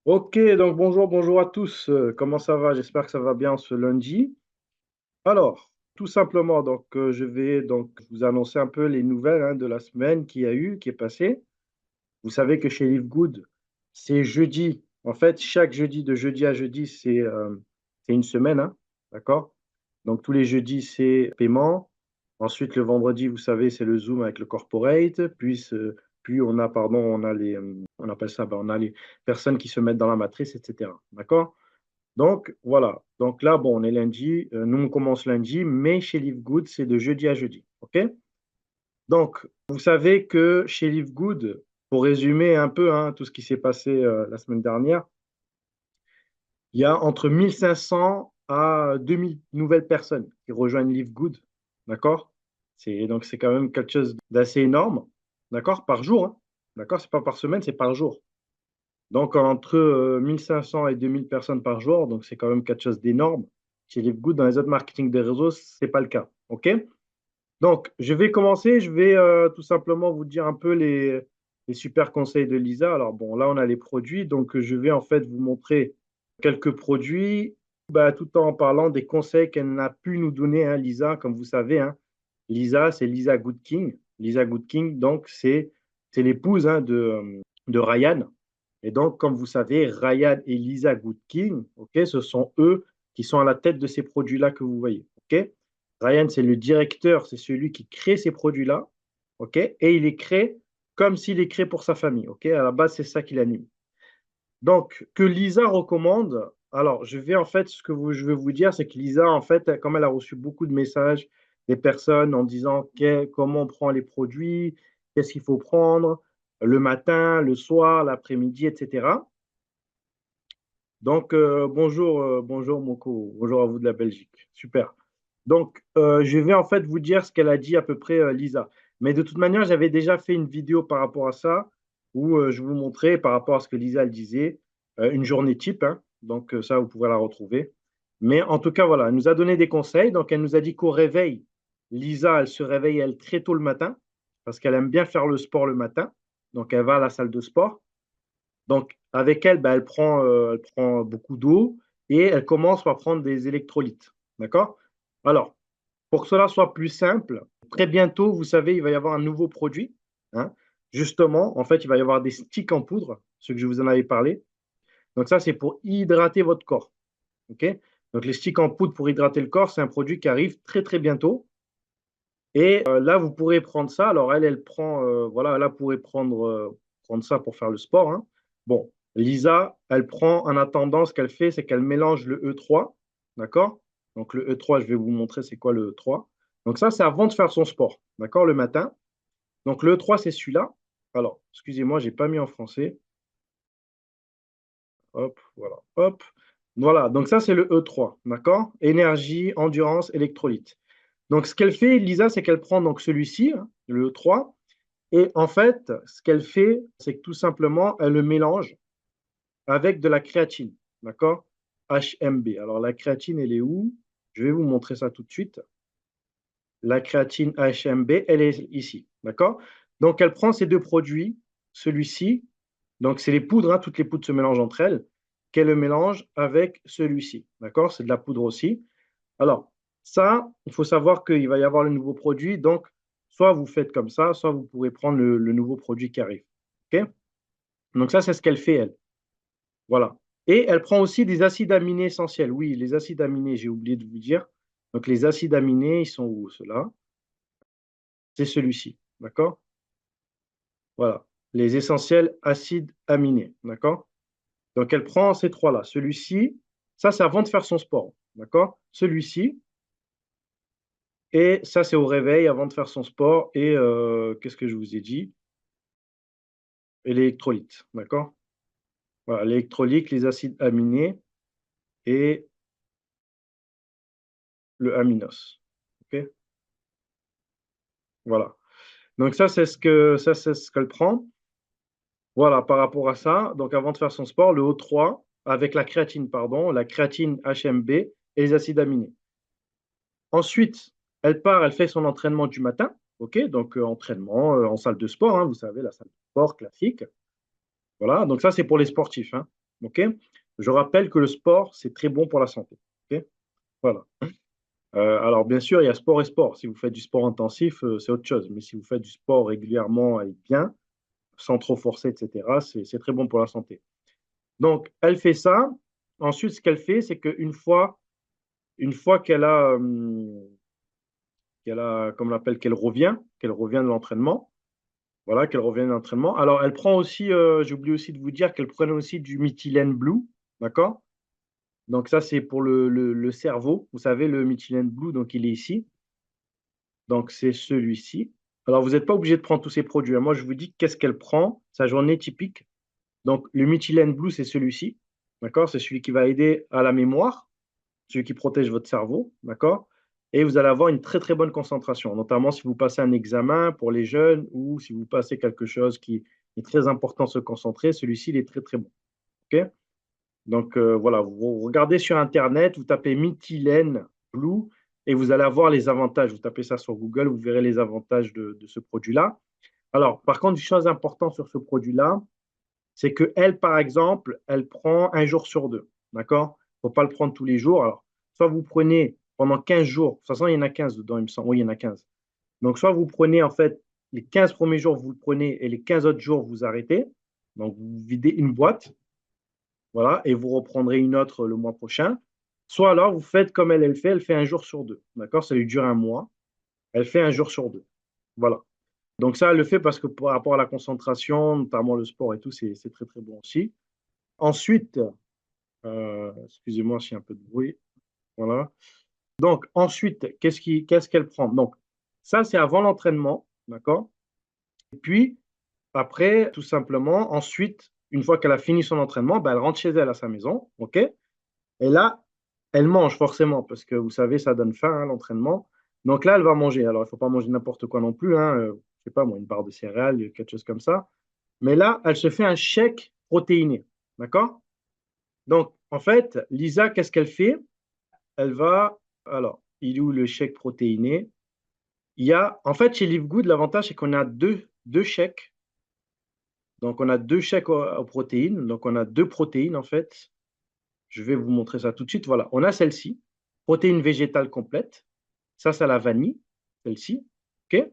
Ok, donc bonjour à tous. Comment ça va? J'espère que ça va bien ce lundi. Alors, tout simplement, je vais vous annoncer un peu les nouvelles de la semaine qui est passée. Vous savez que chez Live Good, c'est jeudi. En fait, chaque jeudi, de jeudi à jeudi, c'est une semaine, hein, d'accord? Donc tous les jeudis, c'est paiement. Ensuite, le vendredi, vous savez, c'est le Zoom avec le corporate. Puis on a, pardon, on appelle ça, on a les personnes qui se mettent dans la matrice, etc. D'accord? Donc voilà. Donc là, bon, on est lundi. Nous, on commence lundi, mais chez Live Good, c'est de jeudi à jeudi. OK? Donc, vous savez que chez Live Good, pour résumer un peu tout ce qui s'est passé la semaine dernière, il y a entre 1500 à 2000 nouvelles personnes qui rejoignent Live Good. D'accord? C'est quand même quelque chose d'assez énorme. D'accord? Par jour. Hein. D'accord? C'est pas par semaine, c'est par jour. Donc, entre 1500 et 2000 personnes par jour, donc c'est quand même quelque chose d'énorme. Chez Live Good, dans les autres marketing des réseaux, c'est pas le cas. OK? Donc, je vais commencer. Je vais tout simplement vous dire un peu les super conseils de Lisa. Alors, bon, là, on a les produits. Donc, je vais en fait vous montrer quelques produits, bah, tout en parlant des conseils qu'elle a pu nous donner, Lisa. Comme vous savez, Lisa, c'est Lisa Goodking. Lisa Goodking, donc, c'est l'épouse de Ryan. Et donc, comme vous savez, Ryan et Lisa Goodking, ok, ce sont eux qui sont à la tête de ces produits-là que vous voyez. Ok? Ryan, c'est le directeur, c'est celui qui crée ces produits-là. Ok? Et il les crée comme s'il les crée pour sa famille. Ok? À la base, c'est ça qu'il anime. Donc, que Lisa recommande, alors je vais en fait, je vais vous dire, c'est que Lisa, en fait, comme elle a reçu beaucoup de messages des personnes en disant comment on prend les produits, qu'est-ce qu'il faut prendre le matin, le soir, l'après-midi, etc. Donc, bonjour Moko, bonjour à vous de la Belgique. Super. Donc, je vais en fait vous dire ce qu'elle a dit à peu près, Lisa. Mais de toute manière, j'avais déjà fait une vidéo par rapport à ça, où je vous montrais par rapport à ce que Lisa elle disait, une journée type. Hein. Donc, ça, vous pouvez la retrouver. Mais en tout cas, voilà, elle nous a donné des conseils. Donc, elle nous a dit qu'au réveil, Lisa, elle se réveille, elle, très tôt le matin, parce qu'elle aime bien faire le sport le matin. Donc, elle va à la salle de sport. Donc, avec elle, bah, elle prend beaucoup d'eau et elle commence par prendre des électrolytes. D'accord? Alors, pour que cela soit plus simple, très bientôt, vous savez, il va y avoir un nouveau produit. Hein. Justement, en fait, il va y avoir des sticks en poudre, ce que je vous en avais parlé. Donc, ça, c'est pour hydrater votre corps. OK? Donc, les sticks en poudre pour hydrater le corps, c'est un produit qui arrive très, très bientôt. Et là, vous pourrez prendre ça. Alors, elle prend, voilà, elle pourrait prendre ça pour faire le sport. Hein. Bon, Lisa, elle prend en attendant, ce qu'elle fait, c'est qu'elle mélange le E3. D'accord? Donc, le E3, je vais vous montrer c'est quoi le E3. Donc, ça, c'est avant de faire son sport. D'accord? Le matin. Donc, le E3, c'est celui-là. Alors, excusez-moi, je n'ai pas mis en français. Hop, voilà. Hop. Voilà. Donc, ça, c'est le E3. D'accord? Énergie, endurance, électrolyte. Donc, ce qu'elle fait, Lisa, c'est qu'elle prend donc celui-ci, le E3. Et en fait, ce qu'elle fait, c'est que tout simplement, elle le mélange avec de la créatine, d'accord? HMB. Alors, la créatine, elle est où? Je vais vous montrer ça tout de suite. La créatine HMB, elle est ici, d'accord? Donc, elle prend ces deux produits, celui-ci, donc c'est les poudres, toutes les poudres se mélangent entre elles, qu'elle le mélange avec celui-ci, d'accord? C'est de la poudre aussi. Alors, ça, il faut savoir qu'il va y avoir le nouveau produit, donc soit vous faites comme ça, soit vous pourrez prendre le nouveau produit qui arrive. OK? Donc ça, c'est ce qu'elle fait, elle. Voilà. Et elle prend aussi des acides aminés essentiels. Oui, les acides aminés, j'ai oublié de vous dire. Donc les acides aminés, ils sont où, ceux-là? C'est celui-ci. D'accord? Voilà. Les essentiels acides aminés. D'accord? Donc elle prend ces trois-là. Celui-ci, ça, c'est avant de faire son sport. D'accord? Celui-ci, et ça, c'est au réveil avant de faire son sport. Et qu'est-ce que je vous ai dit? Et l'électrolyte. D'accord? Voilà, l'électrolyte, les acides aminés et le aminos. OK? Voilà. Donc ça, c'est ce qu'elle prend. Voilà, par rapport à ça, donc avant de faire son sport, le O3 avec la créatine, pardon, la créatine HMB et les acides aminés. Ensuite, elle part, elle fait son entraînement du matin. OK? Donc entraînement en salle de sport, vous savez, la salle de sport classique. Voilà, donc ça, c'est pour les sportifs. Hein. OK? Je rappelle que le sport, c'est très bon pour la santé. OK? Voilà. Alors, bien sûr, il y a sport et sport. Si vous faites du sport intensif, c'est autre chose. Mais si vous faites du sport régulièrement et bien, sans trop forcer, etc., c'est très bon pour la santé. Donc, elle fait ça. Ensuite, ce qu'elle fait, c'est une fois comme on l'appelle, qu'elle revient de l'entraînement, voilà, qu'elle revient de l'entraînement. Alors, elle prend aussi, j'ai oublié aussi de vous dire qu'elle prenait aussi du Methylene Blue, d'accord? Donc, ça, c'est pour le cerveau. Vous savez, le Methylene Blue, donc il est ici. Donc, c'est celui-ci. Alors, vous n'êtes pas obligé de prendre tous ces produits, hein. Moi, je vous dis qu'est-ce qu'elle prend, sa journée typique. Donc, le Methylene Blue, c'est celui-ci. D'accord? C'est celui qui va aider à la mémoire, celui qui protège votre cerveau. D'accord? Et vous allez avoir une très, très bonne concentration, notamment si vous passez un examen pour les jeunes ou si vous passez quelque chose qui est très important de se concentrer. Celui-ci, il est très, très bon. OK? Donc, voilà, vous regardez sur Internet, vous tapez Methylene Blue et vous allez avoir les avantages. Vous tapez ça sur Google, vous verrez les avantages de ce produit-là. Alors, par contre, une chose importante sur ce produit-là, c'est qu'elle, par exemple, elle prend un jour sur deux. D'accord? Il ne faut pas le prendre tous les jours. Alors, soit vous prenez pendant 15 jours, de toute façon, il y en a 15 dedans, il me semble. Oui, il y en a 15. Donc, soit vous prenez, en fait, les 15 premiers jours, vous le prenez et les 15 autres jours, vous arrêtez. Donc, vous videz une boîte, voilà, et vous reprendrez une autre le mois prochain. Soit alors, vous faites comme elle fait un jour sur deux. D'accord? Ça lui dure un mois. Elle fait un jour sur deux. Voilà. Donc, ça, elle le fait parce que par rapport à la concentration, notamment le sport et tout, c'est très, très bon aussi. Ensuite, excusez-moi s'il y a un peu de bruit. Voilà. Donc, ensuite, qu'est-ce qu'elle prend? Donc, ça, c'est avant l'entraînement. D'accord? Et puis, après, tout simplement, ensuite, une fois qu'elle a fini son entraînement, ben, elle rentre chez elle à sa maison. OK? Et là, elle mange forcément, parce que vous savez, ça donne faim, hein, l'entraînement. Donc là, elle va manger. Alors, il ne faut pas manger n'importe quoi non plus, hein. Je ne sais pas, moi, une barre de céréales, quelque chose comme ça. Mais là, elle se fait un shake protéiné. D'accord? Donc, en fait, Lisa, qu'est-ce qu'elle fait? Elle va. Alors, il est où le shake protéiné? Il y a. En fait, chez Live Good, l'avantage, c'est qu'on a deux shakes. Donc, on a deux shakes aux protéines. Donc, on a deux protéines, en fait. Je vais vous montrer ça tout de suite. Voilà, on a celle-ci, protéine végétale complète. Ça, c'est la vanille, celle-ci. OK?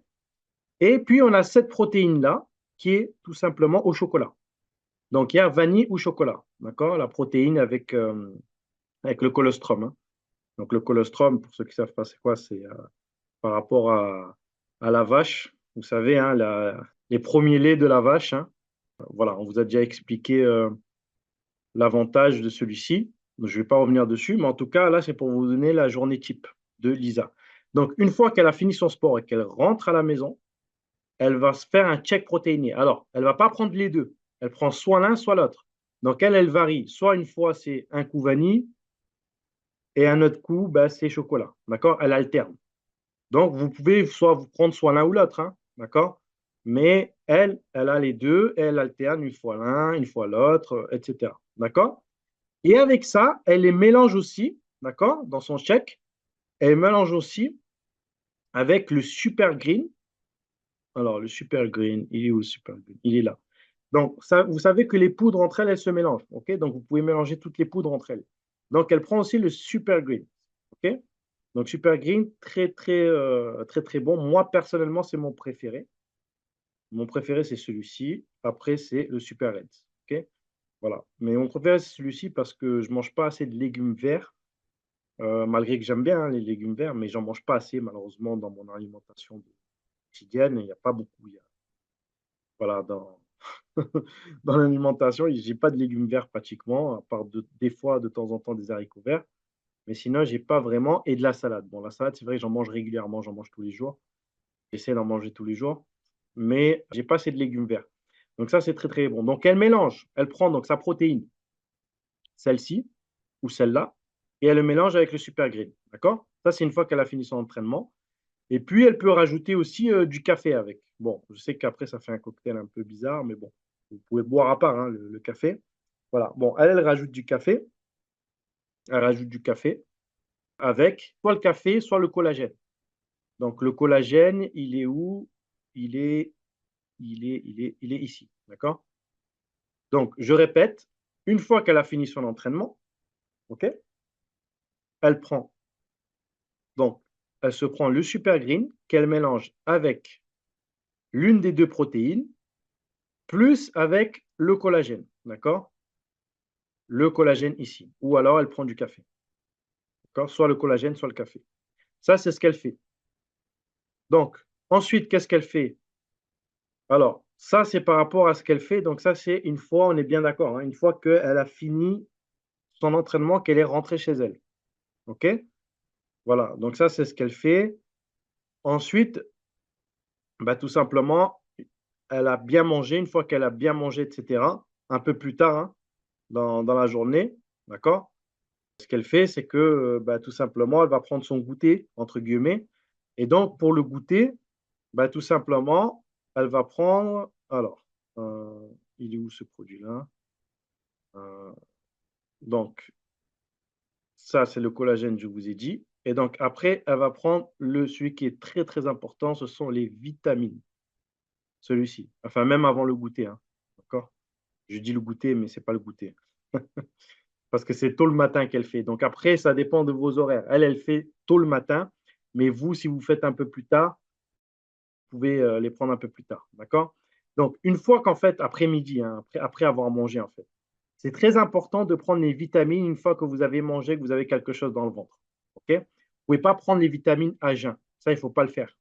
Et puis, on a cette protéine-là qui est tout simplement au chocolat. Donc, il y a vanille ou chocolat. D'accord? La protéine avec le colostrum, hein. Donc, le colostrum, pour ceux qui ne savent pas, c'est quoi? C'est par rapport à la vache. Vous savez, hein, les premiers laits de la vache, hein. Voilà, on vous a déjà expliqué l'avantage de celui-ci. Je ne vais pas revenir dessus, mais en tout cas, là, c'est pour vous donner la journée type de Lisa. Donc, une fois qu'elle a fini son sport et qu'elle rentre à la maison, elle va se faire un check protéiné. Alors, elle ne va pas prendre les deux. Elle prend soit l'un, soit l'autre. Donc, elle varie. Soit une fois, c'est un coup vanille et un autre coup, ben, c'est chocolat. D'accord? Elle alterne. Donc, vous pouvez soit vous prendre soit l'un ou l'autre, hein, d'accord? Mais elle a les deux, elle alterne une fois l'un, une fois l'autre, etc. D'accord? Et avec ça, elle les mélange aussi, d'accord, dans son shake. Elle mélange aussi avec le Super Green. Alors, le Super Green, il est où le Super Green? Il est là. Donc, ça, vous savez que les poudres entre elles, elles se mélangent. OK? Donc, vous pouvez mélanger toutes les poudres entre elles. Donc, elle prend aussi le Super Green. OK? Donc, Super Green, très, très, très, très bon. Moi, personnellement, c'est mon préféré. Mon préféré, c'est celui-ci. Après, c'est le Super Red. OK? Voilà. Mais mon préféré, c'est celui-ci parce que je ne mange pas assez de légumes verts. Malgré que j'aime bien, hein, les légumes verts, mais j'en mange pas assez malheureusement dans mon alimentation quotidienne. Il n'y a pas beaucoup. Voilà, dans l'alimentation, j'ai pas de légumes verts pratiquement, à part des fois, de temps en temps, des haricots verts. Mais sinon, j'ai pas vraiment. Et de la salade. Bon, la salade, c'est vrai que j'en mange régulièrement, j'en mange tous les jours. J'essaie d'en manger tous les jours. Mais j'ai pas assez de légumes verts. Donc ça, c'est très très bon. Donc elle mélange. Elle prend donc sa protéine, celle-ci ou celle-là, et elle le mélange avec le super green. D'accord? Ça, c'est une fois qu'elle a fini son entraînement. Et puis, elle peut rajouter aussi du café avec. Bon, je sais qu'après, ça fait un cocktail un peu bizarre, mais bon, vous pouvez boire à part, hein, le café. Voilà. Bon, elle rajoute du café. Elle rajoute du café avec soit le café, soit le collagène. Donc, le collagène, il est où? Il est ici. D'accord? Donc, je répète, une fois qu'elle a fini son entraînement, OK, elle prend donc elle se prend le Super Green qu'elle mélange avec l'une des 2 protéines, plus avec le collagène, d'accord? Le collagène ici, ou alors elle prend du café, d'accord? Soit le collagène, soit le café. Ça, c'est ce qu'elle fait. Donc ensuite, qu'est-ce qu'elle fait? Alors, ça, c'est par rapport à ce qu'elle fait, donc ça, c'est une fois, on est bien d'accord, hein, une fois qu'elle a fini son entraînement, qu'elle est rentrée chez elle, OK? Voilà, donc ça, c'est ce qu'elle fait. Ensuite, bah, tout simplement, elle a bien mangé. Une fois qu'elle a bien mangé et cetera, un peu plus tard, hein, dans la journée, d'accord? Ce qu'elle fait, c'est que, bah, tout simplement, elle va prendre son «goûter» entre guillemets et donc pour le goûter, bah, tout simplement, elle va prendre alors, il est où ce produit-là? Heu, donc ça, c'est le collagène, je vous ai dit et donc après, elle va prendre celui qui est très, très important, ce sont les vitamines, celui-ci. Enfin, même avant le goûter, hein, d'accord? Je dis le goûter, mais c'est pas le goûter. Parce que c'est tôt le matin qu'elle fait. Donc après, ça dépend de vos horaires. Elle, elle fait tôt le matin, mais vous, si vous faites un peu plus tard, vous pouvez, les prendre un peu plus tard, d'accord? Donc une fois qu'en fait, après-midi, hein, après avoir mangé, en fait, c'est très important de prendre les vitamines une fois que vous avez mangé, que vous avez quelque chose dans le ventre, OK? Vous ne pouvez pas prendre les vitamines à jeun, ça, il ne faut pas le faire,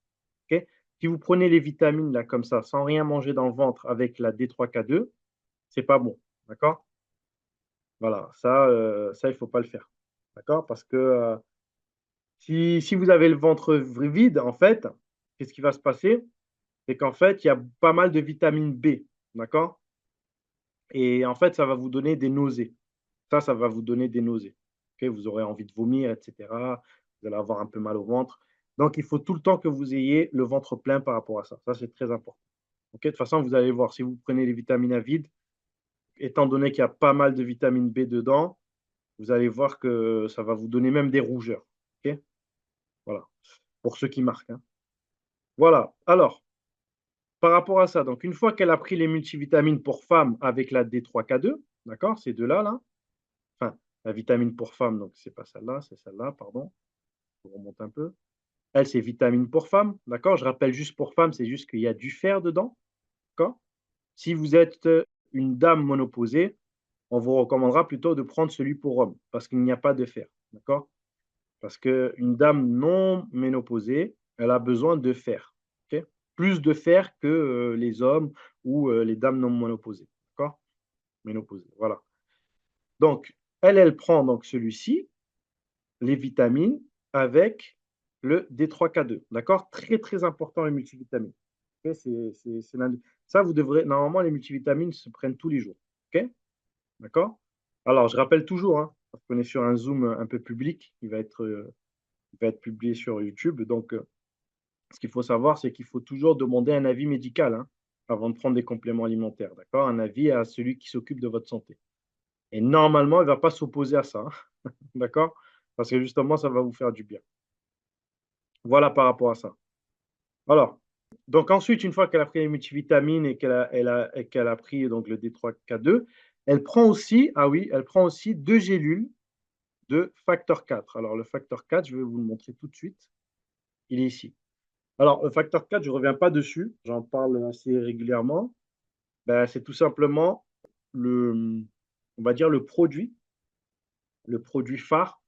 OK? Si vous prenez les vitamines là, comme ça, sans rien manger dans le ventre avec la D3K2, c'est pas bon, d'accord? Voilà, ça, il faut pas le faire, d'accord? Parce que, si vous avez le ventre vide, en fait, qu'est-ce qui va se passer? C'est qu'en fait, il y a pas mal de vitamine B, d'accord? Et en fait, ça va vous donner des nausées. Ça va vous donner des nausées. OK? Vous aurez envie de vomir et cetera. Vous allez avoir un peu mal au ventre. Donc il faut tout le temps que vous ayez le ventre plein par rapport à ça. Ça, c'est très important. OK? De toute façon, vous allez voir, si vous prenez les vitamines à vide, étant donné qu'il y a pas mal de vitamine B dedans, vous allez voir que ça va vous donner même des rougeurs. OK? Voilà, pour ceux qui marquent, hein. Voilà, alors, par rapport à ça, donc une fois qu'elle a pris les multivitamines pour femme avec la D3K2, d'accord? Ces 2 là, là, enfin, la vitamine pour femme, donc c'est pas celle-là, c'est celle-là, pardon, je remonte un peu. Elle, c'est vitamine pour femme, d'accord? Je rappelle juste pour femme, c'est juste qu'il y a du fer dedans, d'accord? Si vous êtes, une dame ménopausée, on vous recommandera plutôt de prendre celui pour homme, parce qu'il n'y a pas de fer, d'accord? Parce qu'une dame non ménopausée, elle a besoin de fer, OK? Plus de fer que, les hommes ou, les dames non ménopausées, d'accord? Ménopausées, voilà. Donc elle, elle prend donc celui-ci, les vitamines avec le D3K2, d'accord? Très, très important les multivitamines. OK? C'est l'un des ça vous devrez normalement les multivitamines se prennent tous les jours, OK? D'accord? Alors je rappelle toujours, hein, parce qu'on est sur un Zoom, un peu public, il va être publié sur YouTube donc ce qu'il faut savoir, c'est qu'il faut toujours demander un avis médical, hein, avant de prendre des compléments alimentaires, d'accord? Un avis à celui qui s'occupe de votre santé et normalement, il ne va pas s'opposer à ça, hein, d'accord? Parce que justement, ça va vous faire du bien. Voilà par rapport à ça. Alors, donc ensuite, une fois qu'elle a pris les multivitamines et qu'elle a pris donc le D3K2, elle prend aussi ah oui, elle prend aussi 2 gélules de facteur 4. Alors le facteur 4, je vais vous le montrer tout de suite. Il est ici. Alors le facteur 4, je ne reviens pas dessus, j'en parle assez régulièrement. Ben, c'est tout simplement on va dire le produit phare,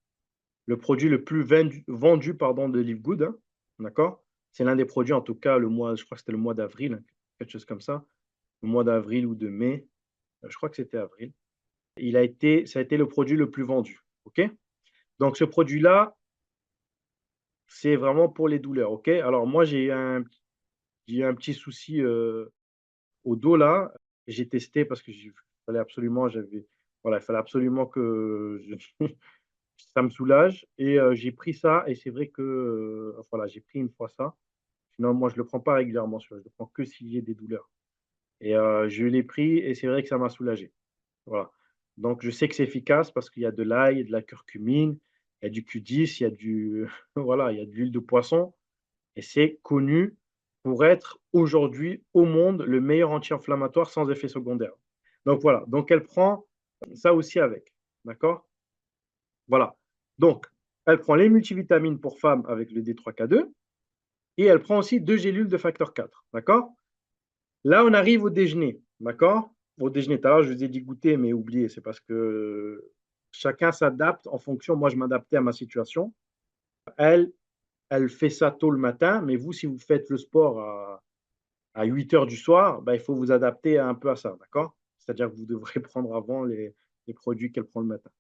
le produit le plus vendu pardon, de Live Good, hein, d'accord? C'est l'un des produits, en tout cas, je crois que c'était le mois d'avril, hein, quelque chose comme ça, le mois d'avril ou de mai, je crois que c'était avril. Ça a été le produit le plus vendu, OK? Donc ce produit-là, c'est vraiment pour les douleurs, OK? Alors moi, j'ai eu un petit souci, au dos là, j'ai testé parce que fallait absolument voilà, il fallait absolument que ça me soulage et j'ai pris ça et c'est vrai que, voilà, j'ai pris une fois ça. Sinon moi je le prends pas régulièrement celui-là, je le prends que si j'ai des douleurs et je l'ai pris et c'est vrai que ça m'a soulagé. Voilà. Donc je sais que c'est efficace parce qu'il y a de l'ail, il y a de la curcumine, il y a du Q10, il y a du voilà, il y a de l'huile de poisson et c'est connu pour être aujourd'hui au monde le meilleur anti-inflammatoire sans effet secondaire. Donc voilà, donc elle prend Ça aussi avec, d'accord? Voilà. Donc, elle prend les multivitamines pour femmes avec le D3K2 et elle prend aussi 2 gélules de facteur 4, d'accord? Là, on arrive au déjeuner, d'accord? Au déjeuner, tout à l'heure, je vous ai dit goûter, mais oubliez, c'est parce que chacun s'adapte en fonction. Moi, je m'adaptais à ma situation. Elle, elle fait ça tôt le matin, mais vous, si vous faites le sport à 8 heures du soir, bah, il faut vous adapter un peu à ça, d'accord? C'est-à-dire que vous devrez prendre avant les produits qu'elle prend le matin.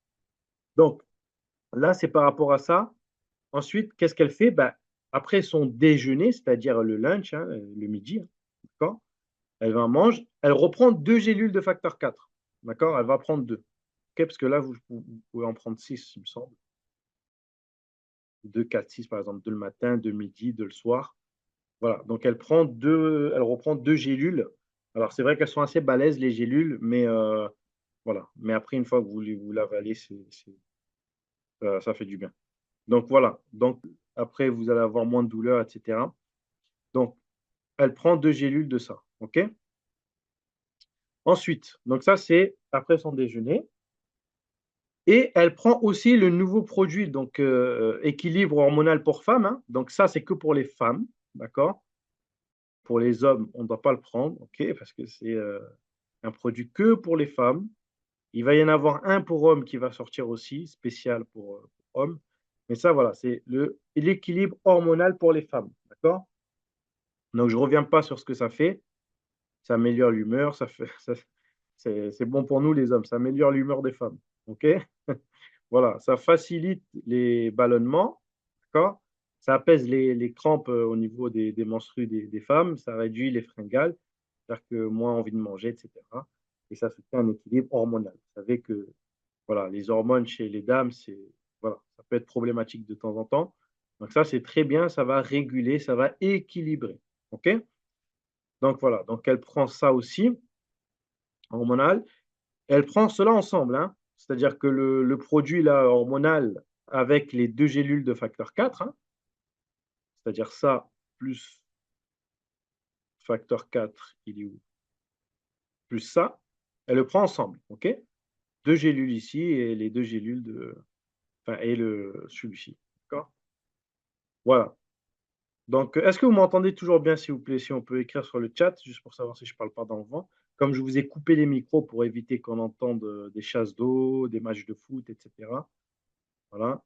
Donc, là, c'est par rapport à ça. Ensuite, qu'est-ce qu'elle fait? Bah, après son déjeuner, c'est-à-dire le lunch, hein, le midi, hein, d'accord? Elle va en mange, elle reprend 2 gélules de facteur 4, d'accord? Elle va prendre 2, OK? Parce que là, vous pouvez en prendre 6, il me semble. 2, 4, 6, par exemple, 2 le matin, 2 midi, 2 le soir. Voilà, donc elle reprend 2 gélules. Alors c'est vrai qu'elles sont assez balèzes les gélules, mais voilà. Mais après une fois que vous l'avalez, ça fait du bien. Donc voilà, donc après vous allez avoir moins de douleur et cetera. Donc elle prend 2 gélules de ça, OK? Ensuite, donc ça c'est après son déjeuner et elle prend aussi le nouveau produit donc équilibre hormonal pour femmes, hein. Donc ça c'est que pour les femmes, d'accord? Pour les hommes, on ne doit pas le prendre, OK? Parce que c'est, un produit que pour les femmes. Il va y en avoir un pour hommes qui va sortir aussi, spécial pour hommes. Mais ça, voilà, c'est l'équilibre hormonal pour les femmes, d'accord? Donc je ne reviens pas sur ce que ça fait. Ça améliore l'humeur, ça fait ça c'est bon pour nous les hommes, ça améliore l'humeur des femmes, OK? Voilà, ça facilite les ballonnements, d'accord? Ça apaise les crampes, au niveau des menstrues des femmes, ça réduit les fringales, c'est-à-dire que moins envie de manger et cetera et ça soutient un équilibre hormonal. Vous savez que, voilà, les hormones chez les dames, voilà, ça peut être problématique de temps en temps. Donc ça, c'est très bien, ça va réguler, ça va équilibrer, OK? Donc voilà, donc elle prend ça aussi, hormonal. Elle prend cela ensemble, hein. C'est-à-dire que le produit là, hormonal avec les 2 gélules de facteur 4, hein, c'est-à-dire ça plus facteur 4, il est où? Plus ça, elle le prend ensemble, OK? 2 gélules ici et les 2 gélules et celui-ci, d'accord? Voilà. Donc, est-ce que vous m'entendez toujours bien, s'il vous plaît? Si on peut écrire sur le chat, juste pour savoir si je ne parle pas dans le vent. Comme je vous ai coupé les micros pour éviter qu'on entende, des chasses d'eau, des matchs de foot et cetera. Voilà.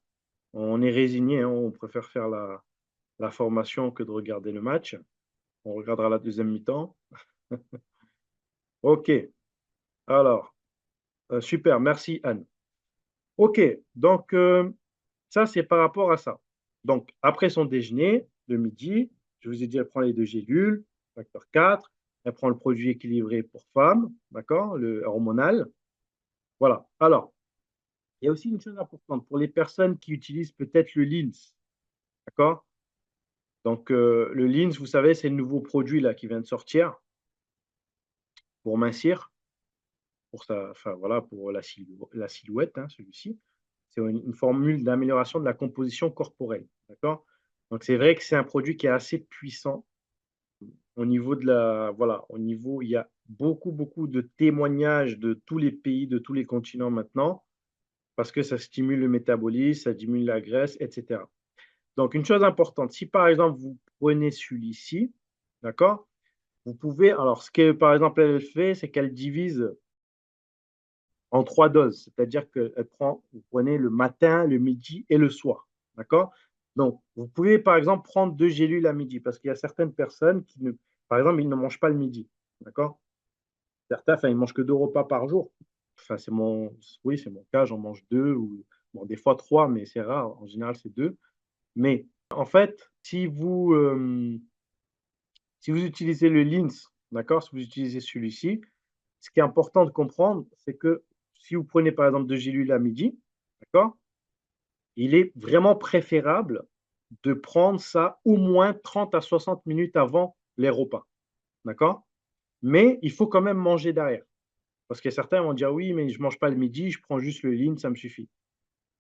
On est résigné, hein, on préfère faire la formation que de regarder le match. On regardera la deuxième mi-temps. OK, alors, super, merci Anne. OK, donc ça, c'est par rapport à ça. Donc après son déjeuner, le midi, je vous ai dit, elle prend les 2 gélules, facteur 4, elle prend le produit équilibré pour femmes, d'accord? Le hormonal. Voilà. Alors, il y a aussi une chose importante pour les personnes qui utilisent peut-être le LINS, d'accord? Donc le LINS, vous savez, c'est le nouveau produit là qui vient de sortir pour mincir. Enfin voilà, pour la silhouette, hein, celui-ci. C'est une formule d'amélioration de la composition corporelle, d'accord? Donc c'est vrai que c'est un produit qui est assez puissant au niveau voilà, au niveau il y a beaucoup, beaucoup de témoignages de tous les pays, de tous les continents maintenant, parce que ça stimule le métabolisme, ça diminue la graisse et cetera. Donc une chose importante, si par exemple vous prenez celui-ci, d'accord? Vous pouvez alors ce que par exemple elle fait, c'est qu'elle divise en 3 doses, c'est-à-dire qu'elle prend vous prenez le matin, le midi et le soir, d'accord? Donc vous pouvez, par exemple, prendre 2 gélules à midi parce qu'il y a certaines personnes qui ne par exemple, ils ne mangent pas le midi, d'accord? Certains, enfin, ils mangent que 2 repas par jour. Enfin, c'est mon cas, j'en mange 2 ou bon, des fois 3, mais c'est rare. En général, c'est 2. Mais en fait, si vous utilisez le LINS, d'accord? Si vous utilisez celui-ci, ce qui est important de comprendre, c'est que si vous prenez par exemple 2 gélules à midi, d'accord? Il est vraiment préférable de prendre ça au moins 30 à 60 minutes avant les repas, d'accord? Mais il faut quand même manger derrière. Parce que certains vont dire: «Oui, mais je ne mange pas le midi, je prends juste le lean, ça me suffit».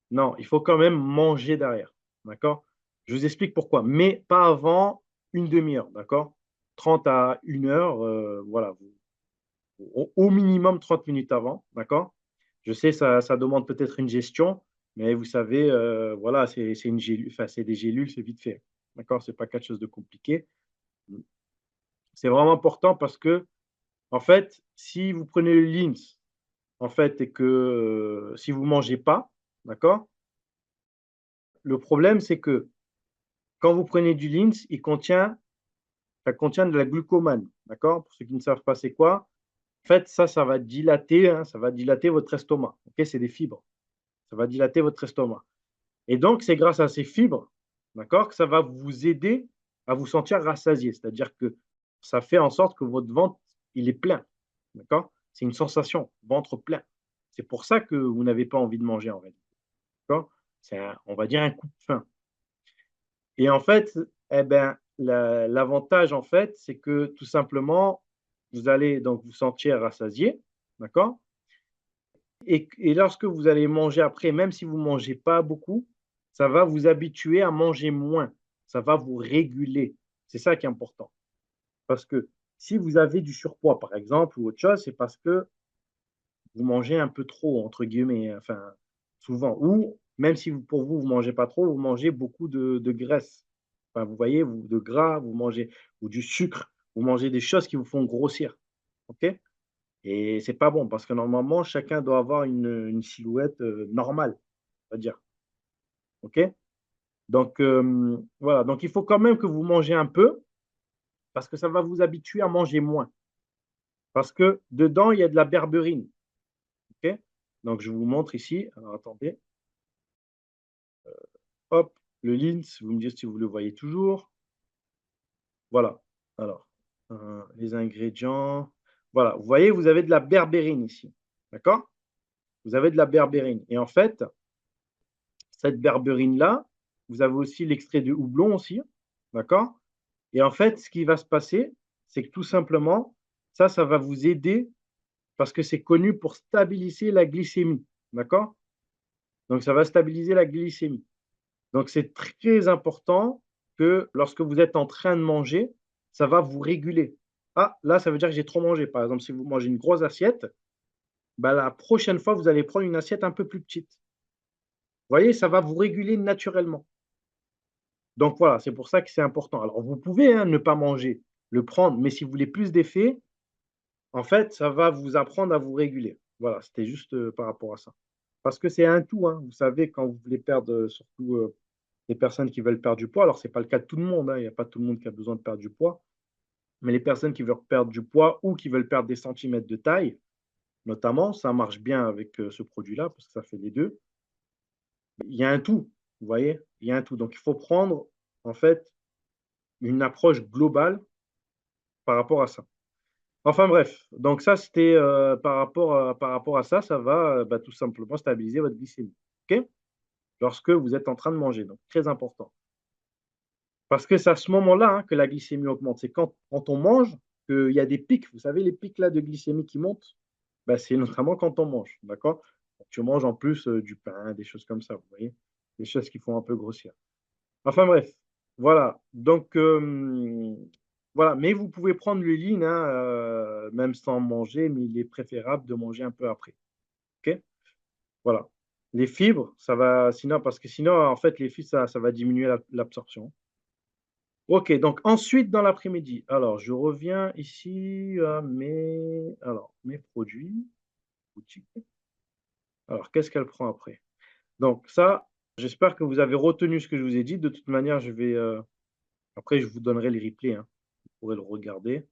Non, il faut quand même manger derrière, d'accord? Je vous explique pourquoi, mais pas avant une demi heure, d'accord? 30 à 1 heure, voilà, au minimum 30 minutes avant, d'accord? Je sais, ça demande peut-être une gestion, mais vous savez, voilà, c'est une gélule, enfin, c'est des gélules, c'est vite fait. D'accord? C'est pas quelque chose de compliqué. Mmh. C'est vraiment important parce que, en fait, si vous prenez le Lindt, en fait, et que, si vous mangez pas, d'accord? Le problème, c'est que quand vous prenez du Lindt, ça contient de la glucomane, d'accord? Pour ceux qui ne savent pas c'est quoi, en fait, ça va dilater, hein, ça va dilater votre estomac, OK? C'est des fibres. Ça va dilater votre estomac et donc c'est grâce à ces fibres, d'accord, que ça va vous aider à vous sentir rassasié. C'est-à-dire que ça fait en sorte que votre ventre, il est plein, d'accord? C'est une sensation, ventre plein. C'est pour ça que vous n'avez pas envie de manger, en fait, d'accord? C'est un, on va dire, un coup de faim et en fait, eh ben, l'avantage, en fait, c'est que tout simplement, vous allez donc vous sentir rassasié, d'accord? Et lorsque vous allez manger après, même si vous ne mangez pas beaucoup, ça va vous habituer à manger moins. Ça va vous réguler. C'est ça qui est important. Parce que si vous avez du surpoids, par exemple, ou autre chose, c'est parce que vous mangez un peu trop, entre guillemets, enfin, souvent. Ou même si pour vous, vous ne mangez pas trop, vous mangez beaucoup de graisse. Enfin, vous voyez, de gras, vous mangez, ou du sucre, vous mangez des choses qui vous font grossir. OK? Et c'est pas bon parce que normalement, chacun doit avoir une silhouette, normale, on va dire. OK? Donc, voilà, donc il faut quand même que vous mangez un peu parce que ça va vous habituer à manger moins. Parce que dedans, il y a de la berberine. OK? Donc je vous montre ici. Alors attendez, hop, le Lindt, vous me dites si vous le voyez toujours. Voilà. Alors, les ingrédients. Voilà, vous voyez, vous avez de la berbérine ici. D'accord? Vous avez de la berbérine et en fait, cette berberine-là, vous avez aussi l'extrait de houblon aussi, d'accord? Et en fait, ce qui va se passer, c'est que tout simplement, ça va vous aider parce que c'est connu pour stabiliser la glycémie, d'accord? Donc ça va stabiliser la glycémie. Donc c'est très important que lorsque vous êtes en train de manger, ça va vous réguler. Ah, là, ça veut dire que j'ai trop mangé. Par exemple, si vous mangez une grosse assiette, bah, la prochaine fois, vous allez prendre une assiette un peu plus petite. Vous voyez, ça va vous réguler naturellement. Donc voilà, c'est pour ça que c'est important. Alors vous pouvez, hein, ne pas manger, le prendre, mais si vous voulez plus d'effet, en fait, ça va vous apprendre à vous réguler. Voilà, c'était juste, par rapport à ça. Parce que c'est un tout, hein. Vous savez, quand vous voulez perdre, surtout, les personnes qui veulent perdre du poids, alors c'est pas le cas de tout le monde, hein, il y a pas tout le monde qui a besoin de perdre du poids, mais les personnes qui veulent perdre du poids ou qui veulent perdre des centimètres de taille, notamment, ça marche bien avec, ce produit-là parce que ça fait les 2. Il y a un tout, vous voyez? Il y a un tout. Donc il faut prendre, en fait, une approche globale par rapport à ça. Enfin bref, donc ça c'était, par rapport à ça, ça va, bah, tout simplement stabiliser votre glycémie, OK? Lorsque vous êtes en train de manger, donc très important. Parce que c'est à ce moment-là, hein, que la glycémie augmente. C'est quand on mange qu'il y a des pics. Vous savez les pics là de glycémie qui montent? Bah, c'est notamment quand on mange, d'accord? Tu manges en plus, du pain, des choses comme ça, vous voyez? Des choses qui font un peu grossir. Enfin bref, voilà, donc voilà, mais vous pouvez prendre le lean, hein, même sans manger, mais il est préférable de manger un peu après, OK? Voilà. Les fibres, ça va sinon parce que sinon, en fait, les fibres, ça va diminuer l'absorption. OK, donc ensuite dans l'après-midi, alors je reviens ici à mes produits, boutique. Alors qu'est-ce qu'elle prend après? Donc ça, j'espère que vous avez retenu ce que je vous ai dit. De toute manière, je vais, après je vous donnerai les replays, hein. Pourrez le regarder.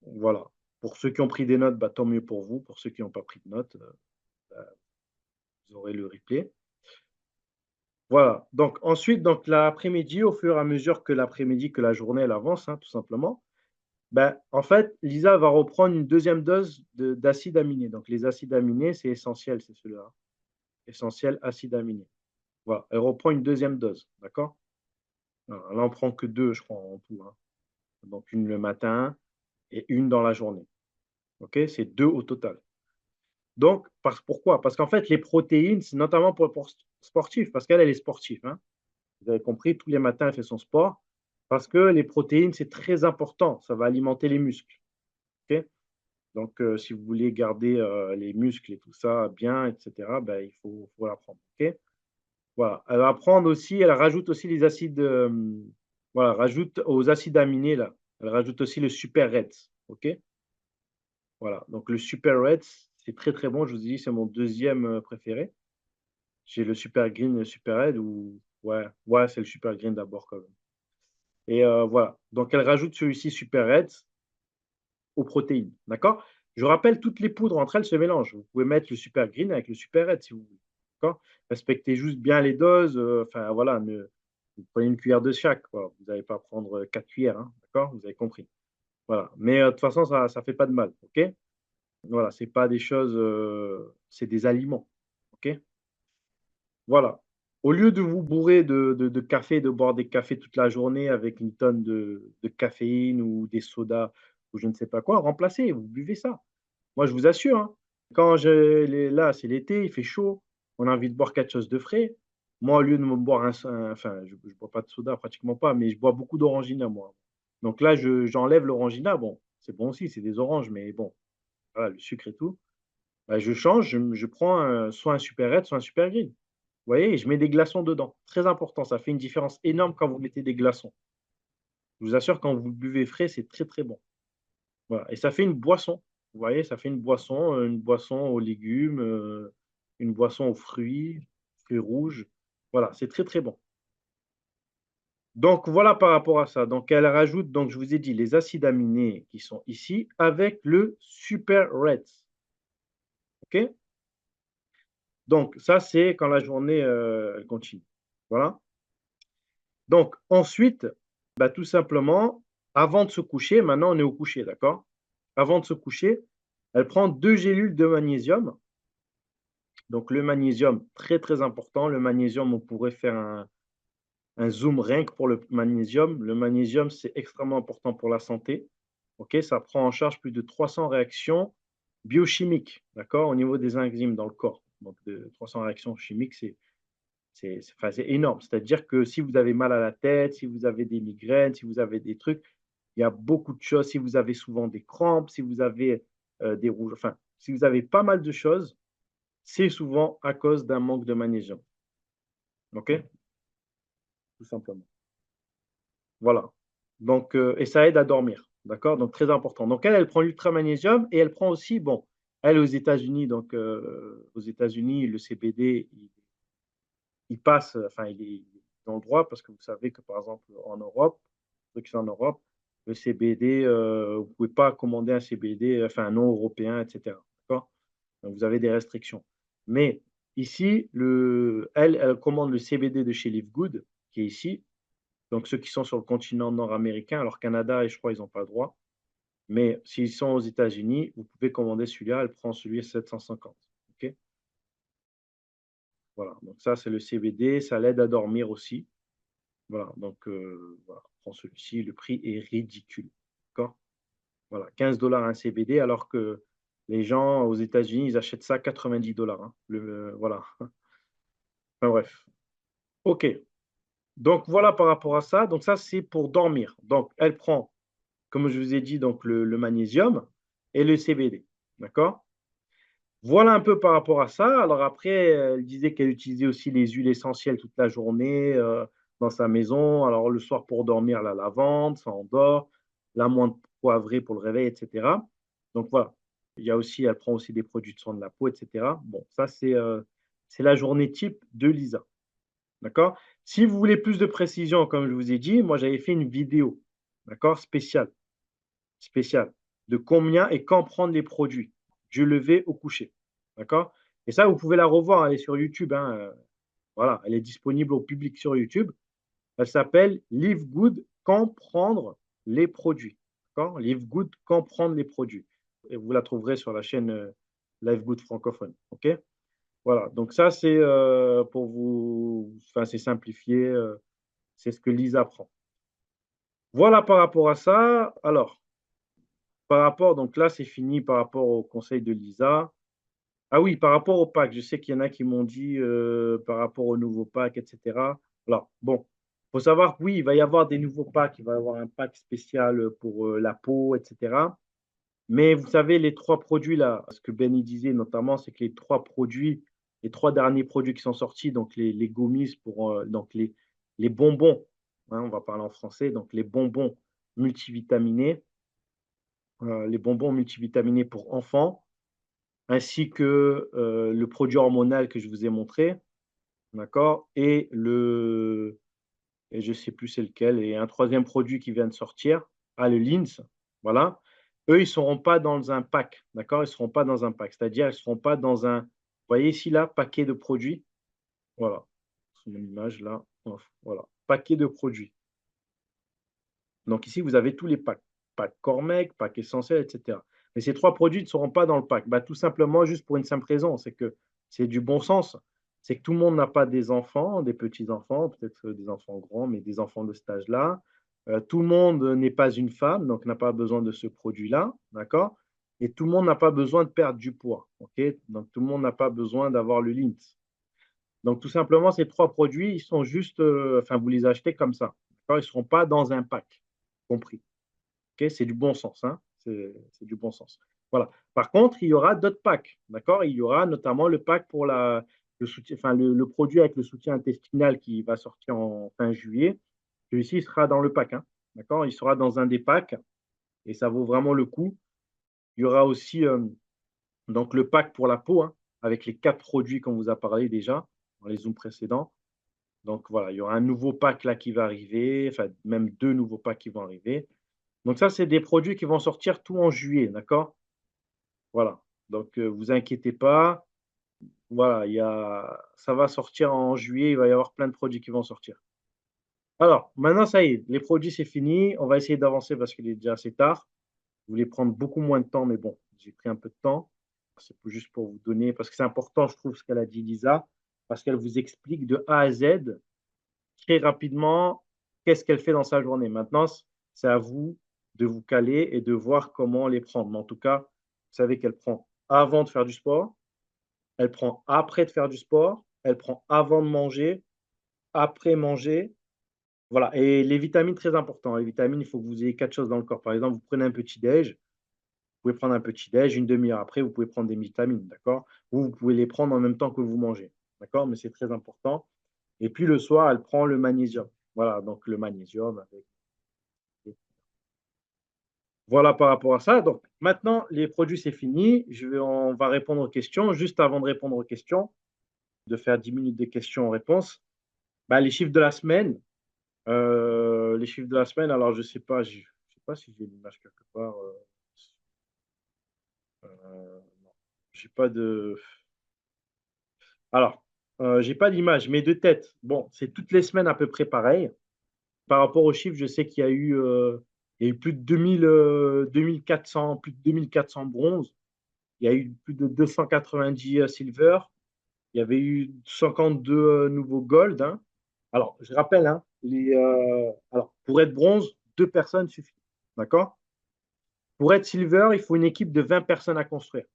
Voilà. Pour ceux qui ont pris des notes, bah, tant mieux pour vous. Pour ceux qui n'ont pas pris de notes, bah, vous aurez le replay. Voilà. Donc ensuite, donc l'après-midi, au fur et à mesure que l'après-midi, que la journée elle avance, hein, tout simplement, ben, en fait, Lisa va reprendre une deuxième dose d'acides aminés. Donc les acides aminés, c'est essentiel, c'est celui-là. Essentiel, acides aminés. Voilà. Elle reprend une deuxième dose. D'accord? Voilà. Elle n'en prend que deux, je crois, en tout, hein. Donc une le matin et une dans la journée. OK? C'est deux au total. Donc, pourquoi? Parce qu'en fait, les protéines, c'est notamment pour sportifs, parce qu'elle, elle est sportive, hein. Vous avez compris, tous les matins, elle fait son sport. Parce que les protéines, c'est très important. Ça va alimenter les muscles. OK? Donc, si vous voulez garder, les muscles et tout ça bien et cetera, bah, il faut la prendre, OK? Voilà. Elle rajoute aussi les acides, voilà, rajoute aux acides aminés là, elle rajoute aussi le Super Reds, OK? Voilà, donc le Super Reds, c'est très, très bon, je vous ai dit, c'est mon deuxième préféré. J'ai le Super Green et le Super Red ou ouais, ouais, c'est le Super Green d'abord quand même et voilà, donc elle rajoute celui-ci Super Reds aux protéines, d'accord? Je rappelle, toutes les poudres entre elles se mélangent. Vous pouvez mettre le Super Green avec le Super Red si vous voulez, d'accord? Respectez juste bien les doses, enfin voilà, vous prenez une cuillère de chaque, quoi. Vous n'allez pas prendre, 4 cuillères, hein, d'accord? Vous avez compris. Voilà, mais de toute façon ça fait pas de mal, OK? Voilà, c'est pas des choses, c'est des aliments, OK? Voilà. Au lieu de vous bourrer de café, de boire des cafés toute la journée avec une tonne de caféine ou des sodas ou je ne sais pas quoi, remplacez, vous buvez ça. Moi, je vous assure, hein, quand je les là, c'est l'été, il fait chaud, on a envie de boire quelque chose de frais. Moi, au lieu de me boire enfin, je bois pas de soda, pratiquement pas, mais je bois beaucoup d'Orangina, moi. Donc là, j'enlève l'Orangina. Bon, c'est bon aussi, c'est des oranges, mais bon, voilà, le sucre et tout. Bah, je change, je prends, soit un Super Red, soit un Super Green. Vous voyez? Et je mets des glaçons dedans. Très important, ça fait une différence énorme quand vous mettez des glaçons. Je vous assure, quand vous le buvez frais, c'est très, très bon. Voilà et ça fait une boisson. Vous voyez? Ça fait une boisson aux légumes, une boisson aux fruits rouges. Voilà, c'est très, très bon. Donc voilà par rapport à ça. Donc elle rajoute donc je vous ai dit les acides aminés qui sont ici avec le Super Reds, OK? Donc ça, c'est quand la journée, elle continue. Voilà. Donc ensuite, bah, tout simplement, avant de se coucher, maintenant on est au coucher, d'accord? Avant de se coucher, elle prend 2 gélules de magnésium. Donc le magnésium, très, très important. Le magnésium, on pourrait faire un zoom rien que pour le magnésium. Le magnésium, c'est extrêmement important pour la santé. OK? Ça prend en charge plus de 300 réactions biochimiques, d'accord? Au niveau des enzymes dans le corps. Donc de 300 réactions chimiques, c'est énorme. C'est-à-dire que si vous avez mal à la tête, si vous avez des migraines, si vous avez des trucs, il y a beaucoup de choses. Si vous avez souvent des crampes, si vous avez, des rouges, enfin, si vous avez pas mal de choses, c'est souvent à cause d'un manque de magnésium. OK? Tout simplement. Voilà. Donc, et ça aide à dormir. D'accord? Donc très important. Donc elle, elle prend l'ultramagnésium et elle prend aussi, bon, elle aux États-Unis, donc, aux États-Unis, le CBD, il passe, enfin, il est dans le droit parce que vous savez que, par exemple, en Europe, ceux qui sont en Europe, le CBD, vous ne pouvez pas commander un CBD, enfin, un non européen, et cetera. D'accord? Donc vous avez des restrictions. Mais ici, elle commande le CBD de chez Live Good, qui est ici. Donc ceux qui sont sur le continent nord-américain, alors Canada et je crois ils n'ont pas le droit. Mais s'ils sont aux États-Unis, vous pouvez commander celui-là, elle prend celui à 750. OK? Voilà, donc ça, c'est le CBD, ça l'aide à dormir aussi. Voilà, donc voilà, on prend celui-ci, le prix est ridicule. D'accord? Voilà, 15 $ un CBD alors que les gens aux États-Unis, ils achètent ça 90 $, hein. Voilà. Enfin bref. OK. Donc voilà par rapport à ça. Donc ça, c'est pour dormir. Donc elle prend, comme je vous ai dit, donc le magnésium et le CBD. D'accord? Voilà un peu par rapport à ça. Alors après, elle disait qu'elle utilisait aussi les huiles essentielles toute la journée, dans sa maison. Alors le soir pour dormir, la lavande, ça endort, l'amande poivrée pour le réveil et cetera. Donc voilà. Il y a aussi Elle prend aussi des produits de soin de la peau et cetera. Bon, ça c'est la journée type de Lisa. D'accord? Si vous voulez plus de précision, comme je vous ai dit, moi j'avais fait une vidéo, d'accord? Spéciale, de combien et quand prendre les produits, du lever au coucher. D'accord? Et ça, vous pouvez la revoir, elle est sur YouTube, hein, voilà, elle est disponible au public sur YouTube. Elle s'appelle Live Good, quand prendre les produits. D'accord? Live Good, quand prendre les produits. Et vous la trouverez sur la chaîne Live Good francophone. OK? Voilà, donc ça, c'est pour vous, enfin, c'est simplifié, c'est ce que Lisa prend. Voilà par rapport à ça. Alors, par rapport, donc là, c'est fini par rapport au conseil de Lisa. Ah oui, par rapport au pack, je sais qu'il y en a qui m'ont dit, par rapport au nouveau pack et cetera. Alors bon, faut savoir que oui, il va y avoir des nouveaux packs. Il va y avoir un pack spécial, pour, la peau et cetera. Mais vous savez, les 3 produits là, ce que Ben il disait notamment, c'est que les 3 produits, les 3 derniers produits qui sont sortis, donc les gummies pour, donc les bonbons, hein, on va parler en français, donc les bonbons multivitaminés pour enfants, ainsi que, le produit hormonal que je vous ai montré, d'accord? Et je sais plus c'est lequel et un troisième produit qui vient de sortir, le Lindt, voilà. Eux, ils seront pas dans un pack, d'accord? Ils seront pas dans un pack, c'est-à-dire ils seront pas dans un, vous voyez ici là, paquet de produits? Voilà, c'est mon image là, off, voilà, paquet de produits. Donc ici, vous avez tous les packs, pack Cormec, pack essentiel, et cetera. Mais ces 3 produits ne seront pas dans le pack. Bah, tout simplement juste pour une simple raison, c'est que c'est du bon sens. C'est que tout le monde n'a pas des enfants, des petits-enfants, peut-être, des enfants grands, mais des enfants de cet âge-là. Tout le monde n'est pas une femme, donc n'a pas besoin de ce produit-là, d'accord? Et tout le monde n'a pas besoin de perdre du poids, OK? Donc tout le monde n'a pas besoin d'avoir le Lint. Donc tout simplement, ces 3 produits, ils sont juste, enfin vous les achetez comme ça, d'accord? Ils ne seront pas dans un pack, compris. OK, c'est du bon sens, hein, c'est du bon sens. Voilà. Par contre, il y aura d'autres packs, d'accord? Il y aura notamment le pack pour le soutien, enfin le produit avec le soutien intestinal qui va sortir en fin juillet. Celui-ci il sera dans le pack, hein, d'accord? Il sera dans un des packs et ça vaut vraiment le coup. Il y aura aussi donc le pack pour la peau, hein, avec les 4 produits qu'on vous a parlé déjà dans les zooms précédents. Donc voilà, il y aura un nouveau pack là qui va arriver, enfin même 2 nouveaux packs qui vont arriver. Donc ça, c'est des produits qui vont sortir tout en juillet, d'accord? Voilà. Donc, vous inquiétez pas. Voilà, ça va sortir en juillet, il va y avoir plein de produits qui vont sortir. Alors, maintenant, ça y est, les produits, c'est fini. On va essayer d'avancer parce qu'il est déjà assez tard. Je voulais prendre beaucoup moins de temps, mais bon, j'ai pris un peu de temps. C'est juste pour vous donner, parce que c'est important, je trouve, ce qu'elle a dit, Lisa, parce qu'elle vous explique de A à Z très rapidement qu'est-ce qu'elle fait dans sa journée. Maintenant, c'est à vous de vous caler et de voir comment les prendre. Mais en tout cas, vous savez qu'elle prend avant de faire du sport, elle prend après de faire du sport, elle prend avant de manger, après manger. Voilà. Et les vitamines, très important. Les vitamines, il faut que vous ayez 4 choses dans le corps. Par exemple, vous prenez un petit déj, vous pouvez prendre un petit déj, une demi-heure après, vous pouvez prendre des vitamines, d'accord? Ou vous pouvez les prendre en même temps que vous mangez, d'accord? Mais c'est très important. Et puis le soir, elle prend le magnésium. Voilà, donc le magnésium avec. Voilà par rapport à ça. Donc maintenant, les produits, c'est fini. On va répondre aux questions. Juste avant de répondre aux questions, de faire 10 minutes de questions-réponses, bah, les chiffres de la semaine. Les chiffres de la semaine, alors je sais pas si j'ai l'image quelque part. Non, j'ai pas de. Alors, j'ai pas d'image, mais de tête. Bon, c'est toutes les semaines à peu près pareil. Par rapport aux chiffres, je sais il y a eu plus de 2400, plus de 2400 bronzes. Il y a eu plus de 290 silver. Il y avait eu 52 nouveaux gold, hein. Alors, je rappelle, hein, alors, pour être bronze, 2 personnes suffisent. D'accord? Pour être silver, il faut une équipe de 20 personnes à construire.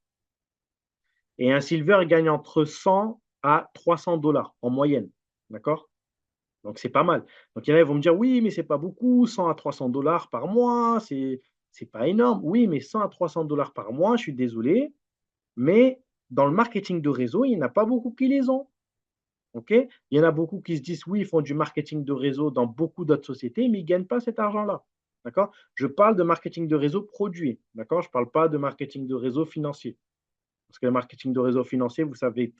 Et un silver il gagne entre 100 à 300 dollars en moyenne. D'accord? Donc, c'est pas mal. Donc, il y en a qui vont me dire, oui, mais c'est pas beaucoup, 100 à 300 dollars par mois, c'est pas énorme. Oui, mais 100 à 300 dollars par mois, je suis désolé, mais dans le marketing de réseau, il n'y en a pas beaucoup qui les ont. OK? Il y en a beaucoup qui se disent, oui, ils font du marketing de réseau dans beaucoup d'autres sociétés, mais ils ne gagnent pas cet argent-là. D'accord? Je parle de marketing de réseau produit. D'accord? Je ne parle pas de marketing de réseau financier. Parce que le marketing de réseau financier, vous savez,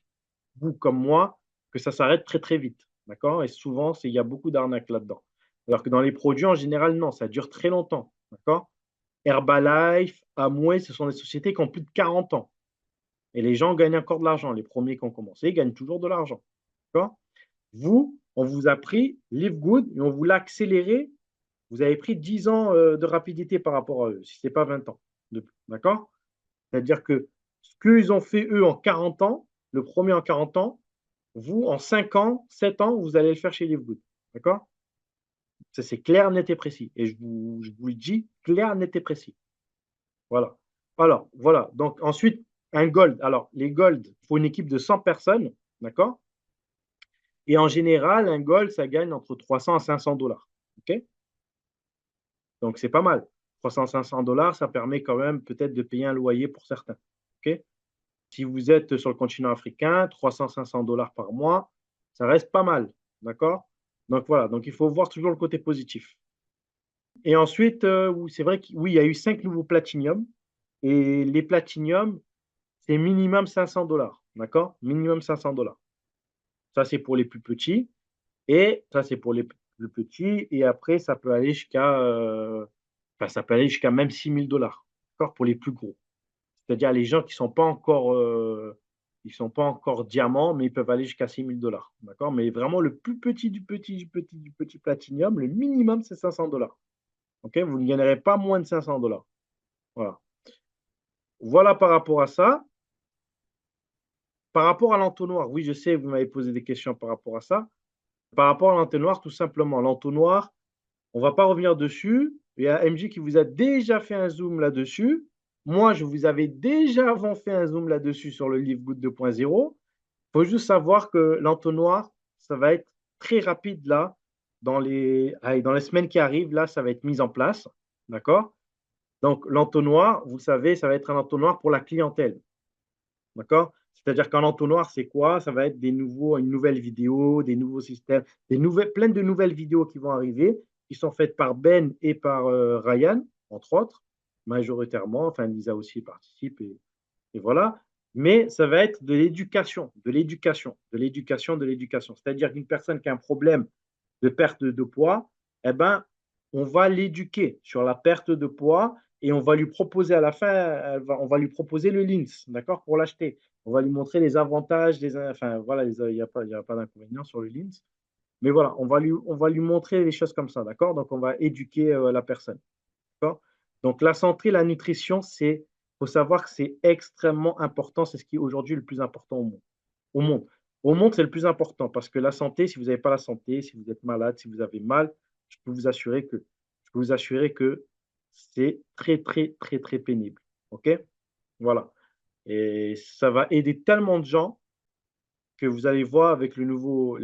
vous comme moi, que ça s'arrête très très vite. D'accord? Et souvent, il y a beaucoup d'arnaques là-dedans. Alors que dans les produits, en général, non, ça dure très longtemps. D'accord? Herbalife, Amway, ce sont des sociétés qui ont plus de 40 ans. Et les gens gagnent encore de l'argent. Les premiers qui ont commencé gagnent toujours de l'argent. D'accord? Vous, on vous a pris Live Good et on vous l'a accéléré. Vous avez pris 10 ans de rapidité par rapport à eux, si ce n'est pas 20 ans. D'accord? C'est-à-dire que ce qu'ils ont fait eux en 40 ans, le premier en 40 ans, vous, en 5 ans, 7 ans, vous allez le faire chez Live Good. D'accord? Ça, c'est clair, net et précis. Et je vous le dis, clair, net et précis. Voilà. Alors, voilà. Donc, ensuite, un gold. Alors, les gold, il faut une équipe de 100 personnes. D'accord? Et en général, un gold, ça gagne entre 300 à 500 dollars. OK? Donc, c'est pas mal. $300-500, ça permet quand même peut-être de payer un loyer pour certains. OK? Si vous êtes sur le continent africain, 300-500 $ par mois, ça reste pas mal. D'accord? Donc voilà, donc il faut voir toujours le côté positif. Et ensuite, oui, c'est vrai que oui, il y a eu 5 nouveaux platinium et les platinium, c'est minimum 500 $. D'accord? Minimum 500 $. Ça, c'est pour les plus petits et ça, c'est pour les plus petits et après ça peut aller jusqu'à, enfin, ça peut aller jusqu'à même 6 000 $, d'accord? Pour les plus gros. C'est-à-dire les gens qui sont pas encore, ils sont pas encore diamants, mais ils peuvent aller jusqu'à 6 000 $, d'accord? Mais vraiment le plus petit du petit, du petit, du petit platinium, le minimum, c'est 500 $. OK? Vous ne gagnerez pas moins de 500 $. Voilà. Voilà par rapport à ça. Par rapport à l'entonnoir, oui, je sais, vous m'avez posé des questions par rapport à ça. Par rapport à l'entonnoir, tout simplement, l'entonnoir, on ne va pas revenir dessus. Il y a MJ qui vous a déjà fait un zoom là-dessus. Moi, je vous avais déjà avant fait un zoom là-dessus sur le livre Goutte 2.0. Il faut juste savoir que l'entonnoir, ça va être très rapide là, dans les semaines qui arrivent, là, ça va être mis en place. D'accord? Donc, l'entonnoir, vous savez, ça va être un entonnoir pour la clientèle. D'accord? C'est-à-dire qu'un entonnoir, c'est quoi? Ça va être une nouvelle vidéo, des nouveaux systèmes, plein de nouvelles vidéos qui vont arriver, qui sont faites par Ben et par Ryan, entre autres, majoritairement. Enfin, Lisa aussi participe et voilà. Mais ça va être de l'éducation, de l'éducation, de l'éducation, de l'éducation. C'est-à-dire qu'une personne qui a un problème de perte de poids, eh ben, on va l'éduquer sur la perte de poids et on va lui proposer à la fin, on va lui proposer le LINS, d'accord, pour l'acheter. On va lui montrer les avantages, enfin voilà, il y a pas d'inconvénient sur le LINS. Mais voilà, on va lui montrer les choses comme ça, d'accord? Donc on va éduquer la personne, d'accord? Donc la santé, la nutrition, faut savoir que c'est extrêmement important. C'est ce qui est aujourd'hui le plus important au monde. Au monde. Au monde, c'est le plus important parce que la santé, si vous n'avez pas la santé, si vous êtes malade, si vous avez mal, je peux vous assurer que c'est très, très, très, très pénible. OK? Voilà. Et ça va aider tellement de gens que vous allez voir avec le nouveau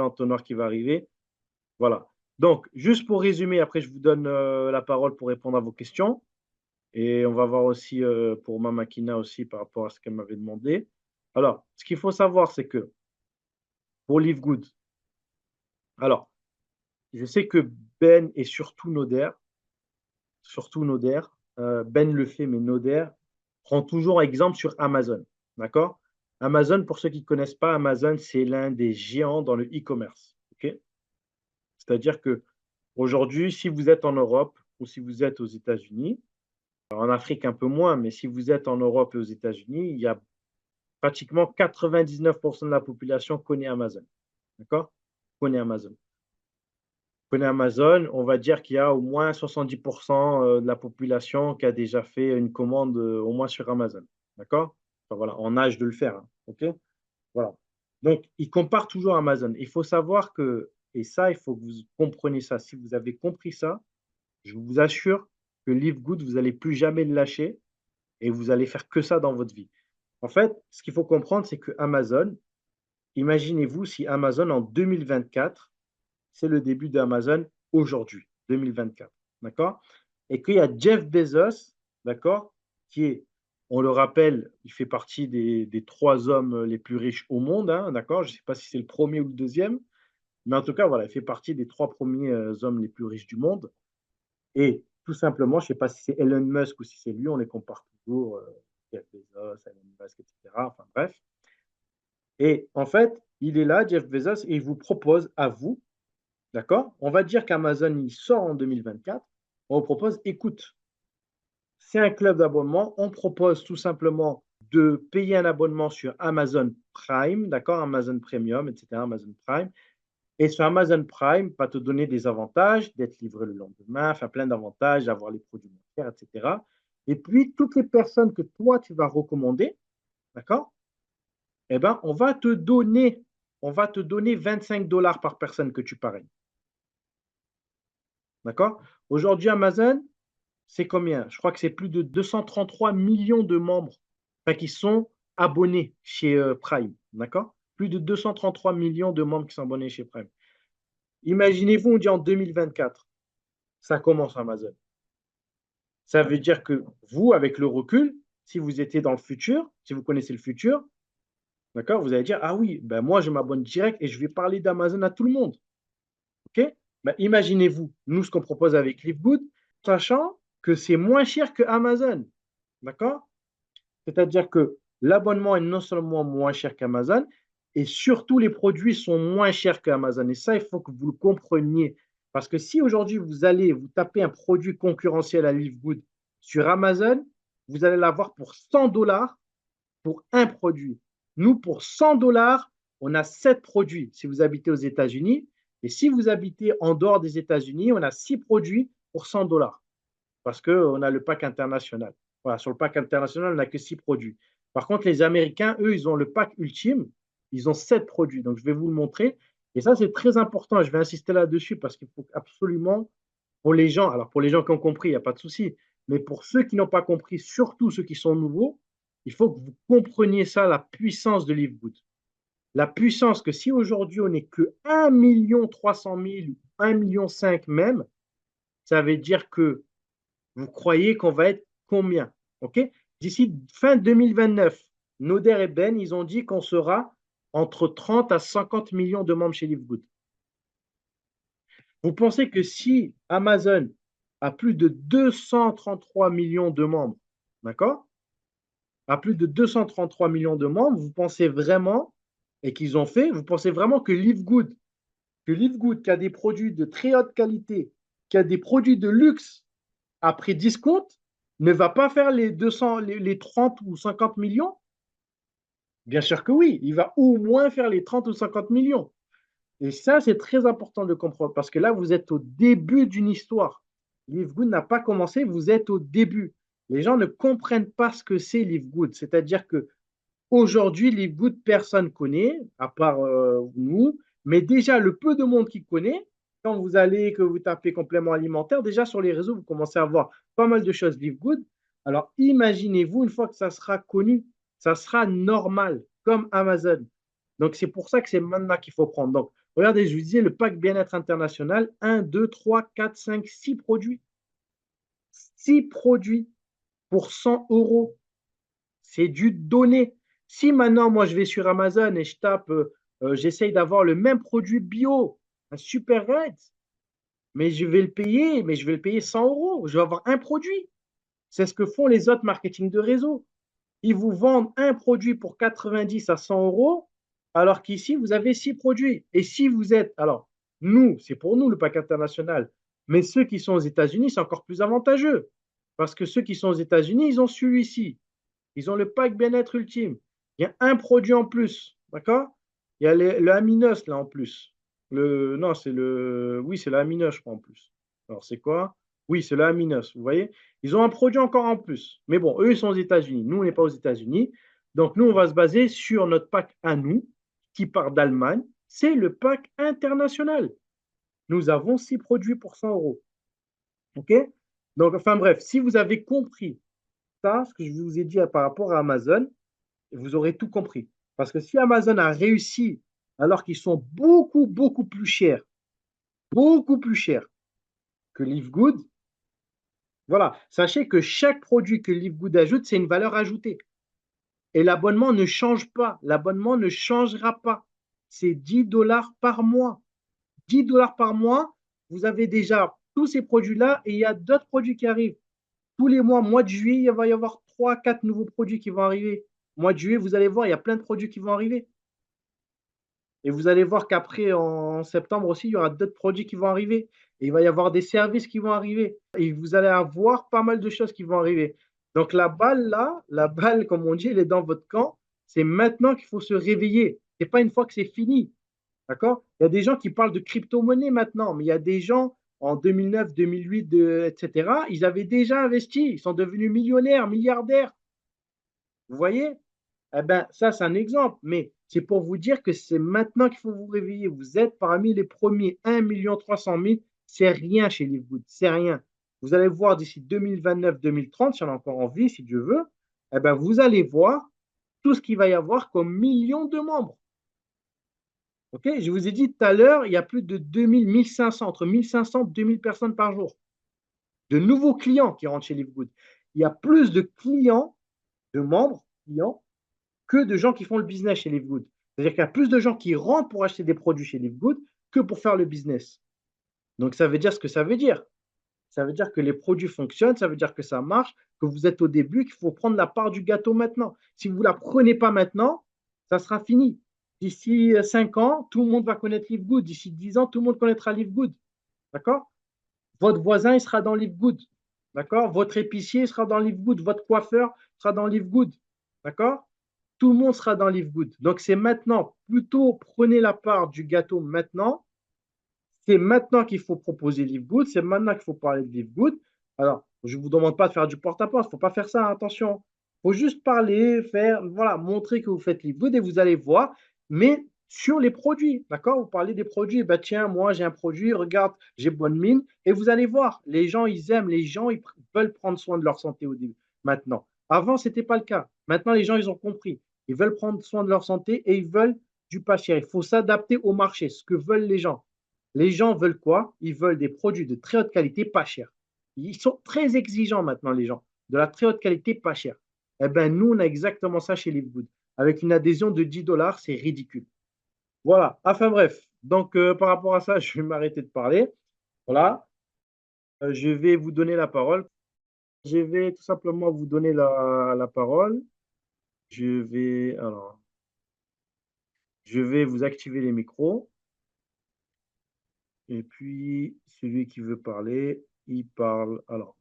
entonnoir qui va arriver. Voilà. Donc, juste pour résumer, après, je vous donne la parole pour répondre à vos questions. Et on va voir aussi pour Mamakina aussi par rapport à ce qu'elle m'avait demandé. Alors, ce qu'il faut savoir, c'est que pour Live Good, alors, je sais que Ben et surtout Noder, Ben le fait, mais Noder prend toujours exemple sur Amazon. D'accord? Amazon, pour ceux qui ne connaissent pas, Amazon, c'est l'un des géants dans le e-commerce. OK? C'est-à-dire que aujourd'hui, si vous êtes en Europe ou si vous êtes aux États-Unis, en Afrique un peu moins, mais si vous êtes en Europe et aux États-Unis, il y a pratiquement 99% de la population connaît Amazon. D'accord? Connaît Amazon. Connaît Amazon, on va dire qu'il y a au moins 70% de la population qui a déjà fait une commande au moins sur Amazon. D'accord? Enfin, voilà, en âge de le faire. Hein. OK? Voilà. Donc, ils comparent toujours Amazon. Il faut savoir que, et ça, il faut que vous compreniez ça. Si vous avez compris ça, je vous assure que Live Good, vous n'allez plus jamais le lâcher et vous allez faire que ça dans votre vie. En fait, ce qu'il faut comprendre, c'est que Amazon, imaginez-vous si Amazon en 2024, c'est le début d'Amazon aujourd'hui, 2024. D'accord? Et qu'il y a Jeff Bezos, d'accord, qui est, on le rappelle, il fait partie des 3 hommes les plus riches au monde, hein, d'accord? Je ne sais pas si c'est le premier ou le deuxième, mais en tout cas, voilà, il fait partie des 3 premiers hommes les plus riches du monde. Et tout simplement, je ne sais pas si c'est Elon Musk ou si c'est lui, on les compare toujours, Jeff Bezos, Elon Musk, etc. Enfin bref. Et en fait, il est là, Jeff Bezos, et il vous propose à vous, d'accord? On va dire qu'Amazon il sort en 2024. On vous propose, écoute, c'est un club d'abonnement. On propose tout simplement de payer un abonnement sur Amazon Prime, d'accord? Amazon Premium, etc. Amazon Prime. Et sur Amazon Prime, va te donner des avantages, d'être livré le lendemain, enfin plein d'avantages, d'avoir les produits moins chers, etc. Et puis, toutes les personnes que toi, tu vas recommander, d'accord? Eh ben, on va te donner 25 $ par personne que tu parraines. D'accord? Aujourd'hui, Amazon, c'est combien? Je crois que c'est plus de 233 millions de membres enfin, qui sont abonnés chez Prime. D'accord? Plus de 233 millions de membres qui sont abonnés chez Prime. Imaginez-vous, on dit en 2024, ça commence Amazon. Ça veut dire que vous, avec le recul, si vous étiez dans le futur, si vous connaissez le futur, d'accord, vous allez dire, ah oui, ben moi, je m'abonne direct et je vais parler d'Amazon à tout le monde. OK? Ben, imaginez-vous, nous, ce qu'on propose avec Livegood, sachant que c'est moins cher que Amazon. D'accord? C'est-à-dire que l'abonnement est non seulement moins cher qu'Amazon, et surtout les produits sont moins chers qu'Amazon. Et ça, il faut que vous le compreniez. Parce que si aujourd'hui vous allez vous taper un produit concurrentiel à Livegood sur Amazon, vous allez l'avoir pour 100 dollars pour un produit. Nous, pour 100 dollars, on a 7 produits si vous habitez aux États-Unis. Et si vous habitez en dehors des États-Unis, on a 6 produits pour 100 dollars parce qu'on a le pack international. Voilà, sur le pack international, on n'a que 6 produits. Par contre, les Américains, eux, ils ont le pack ultime, ils ont 7 produits. Donc, je vais vous le montrer. Et ça, c'est très important. Je vais insister là-dessus parce qu'il faut absolument, pour les gens, alors pour les gens qui ont compris, il n'y a pas de souci, mais pour ceux qui n'ont pas compris, surtout ceux qui sont nouveaux, il faut que vous compreniez ça, la puissance de Livegood. La puissance que si aujourd'hui on n'est que 1 300 000 ou 1,5 million même, ça veut dire que vous croyez qu'on va être combien? OK? D'ici fin 2029, Noder et Ben, ils ont dit qu'on sera entre 30 à 50 millions de membres chez Livegood. Vous pensez que si Amazon a plus de 233 millions de membres, d'accord? A plus de 233 millions de membres, vous pensez vraiment, et qu'ils ont fait, vous pensez vraiment que Livegood qui a des produits de très haute qualité, qui a des produits de luxe après discount, ne va pas faire les 200, les 30 ou 50 millions? Bien sûr que oui, il va au moins faire les 30 ou 50 millions. Et ça, c'est très important de comprendre parce que là, vous êtes au début d'une histoire. Live Good n'a pas commencé, vous êtes au début. Les gens ne comprennent pas ce que c'est Live Good. C'est-à-dire que aujourd'hui, Live Good, personne ne connaît, à part nous. Mais déjà, le peu de monde qui connaît, quand vous allez, que vous tapez complément alimentaire, déjà sur les réseaux, vous commencez à voir pas mal de choses Live Good. Alors, imaginez-vous, une fois que ça sera connu, ça sera normal, comme Amazon. Donc, c'est pour ça que c'est maintenant qu'il faut prendre. Donc, regardez, je vous disais, le pack bien-être international, 1, 2, 3, 4, 5, 6 produits. 6 produits pour 100 euros. C'est du donné. Si maintenant, moi, je vais sur Amazon et je tape, j'essaye d'avoir le même produit bio, un super red, mais je vais le payer, mais je vais le payer 100 euros. Je vais avoir un produit. C'est ce que font les autres marketing de réseau. Ils vous vendent un produit pour 90 à 100 euros, alors qu'ici, vous avez 6 produits. Et si vous êtes, alors, nous, c'est pour nous le pack international, mais ceux qui sont aux États-Unis, c'est encore plus avantageux. Parce que ceux qui sont aux États-Unis, ils ont celui-ci. Ils ont le pack bien-être ultime. Il y a un produit en plus, d'accord? Il y a le Aminos là en plus. Non, c'est le, oui, c'est le Aminos, je crois en plus. Alors c'est quoi? Oui, c'est le Aminos. Vous voyez? Ils ont un produit encore en plus. Mais bon, eux, ils sont aux États-Unis. Nous, on n'est pas aux États-Unis. Donc nous, on va se baser sur notre pack à nous, qui part d'Allemagne. C'est le pack international. Nous avons 6 produits pour 100 euros. OK? Donc, enfin bref, si vous avez compris ça, ce que je vous ai dit par rapport à Amazon, vous aurez tout compris. Parce que si Amazon a réussi, alors qu'ils sont beaucoup plus chers que Livegood, voilà, sachez que chaque produit que Livegood ajoute, c'est une valeur ajoutée. Et l'abonnement ne change pas. L'abonnement ne changera pas. C'est 10 dollars par mois. 10 dollars par mois, vous avez déjà tous ces produits-là et il y a d'autres produits qui arrivent. Tous les mois, mois de juillet, il va y avoir 3, 4 nouveaux produits qui vont arriver. Mois de juillet, vous allez voir, il y a plein de produits qui vont arriver. Et vous allez voir qu'après, en septembre aussi, il y aura d'autres produits qui vont arriver. Et il va y avoir des services qui vont arriver. Et vous allez avoir pas mal de choses qui vont arriver. Donc la balle là, la balle, comme on dit, elle est dans votre camp. C'est maintenant qu'il faut se réveiller. Ce n'est pas une fois que c'est fini. D'accord? Il y a des gens qui parlent de crypto-monnaie maintenant, mais il y a des gens en 2009, 2008, etc., ils avaient déjà investi. Ils sont devenus millionnaires, milliardaires. Vous voyez? Eh ben, ça, c'est un exemple, mais c'est pour vous dire que c'est maintenant qu'il faut vous réveiller. Vous êtes parmi les premiers 1 300 000. C'est rien chez Livegood, c'est rien. Vous allez voir d'ici 2029-2030, si on a encore envie, si Dieu veut, eh ben, vous allez voir tout ce qu'il va y avoir comme millions de membres. Ok? Je vous ai dit tout à l'heure, il y a plus de 2000, 1500, entre 1500 et 2000 personnes par jour. de nouveaux clients qui rentrent chez Livegood. Il y a plus de clients, de membres, clients, que de gens qui font le business chez Livegood. C'est-à-dire qu'il y a plus de gens qui rentrent pour acheter des produits chez Livegood que pour faire le business. Donc, ça veut dire ce que ça veut dire. Ça veut dire que les produits fonctionnent, ça veut dire que ça marche, que vous êtes au début, qu'il faut prendre la part du gâteau maintenant. Si vous ne la prenez pas maintenant, ça sera fini. D'ici 5 ans, tout le monde va connaître Livegood. D'ici 10 ans, tout le monde connaîtra Livegood. D'accord? Votre voisin, il sera dans Livegood. D'accord? Votre épicier sera dans Livegood. Votre coiffeur sera dans Livegood. D'accord? Tout le monde sera dans Livegood. Donc, c'est maintenant. Plutôt prenez la part du gâteau maintenant. C'est maintenant qu'il faut proposer Livegood. C'est maintenant qu'il faut parler de Livegood. Alors, je ne vous demande pas de faire du porte-à-porte. Il ne faut pas faire ça, attention. Il faut juste parler, faire, voilà, montrer que vous faites Livegood et vous allez voir. Mais sur les produits, d'accord? Vous parlez des produits. Ben, tiens, moi, j'ai un produit, regarde, j'ai bonne mine. Et vous allez voir, les gens, ils aiment, les gens, ils veulent prendre soin de leur santé au début, maintenant. Avant, ce n'était pas le cas. Maintenant, les gens, ils ont compris. Ils veulent prendre soin de leur santé et ils veulent du pas cher. Il faut s'adapter au marché, ce que veulent les gens. Les gens veulent quoi? Ils veulent des produits de très haute qualité, pas chers. Ils sont très exigeants maintenant, les gens. De la très haute qualité, pas cher. Eh bien, nous, on a exactement ça chez Livegood. Avec une adhésion de 10 dollars, c'est ridicule. Voilà. Enfin bref. Donc, par rapport à ça, je vais m'arrêter de parler. Voilà. Je vais vous donner la parole. Je vais tout simplement vous donner la parole. Alors, je vais vous activer les micros. Et puis, celui qui veut parler, il parle. Alors,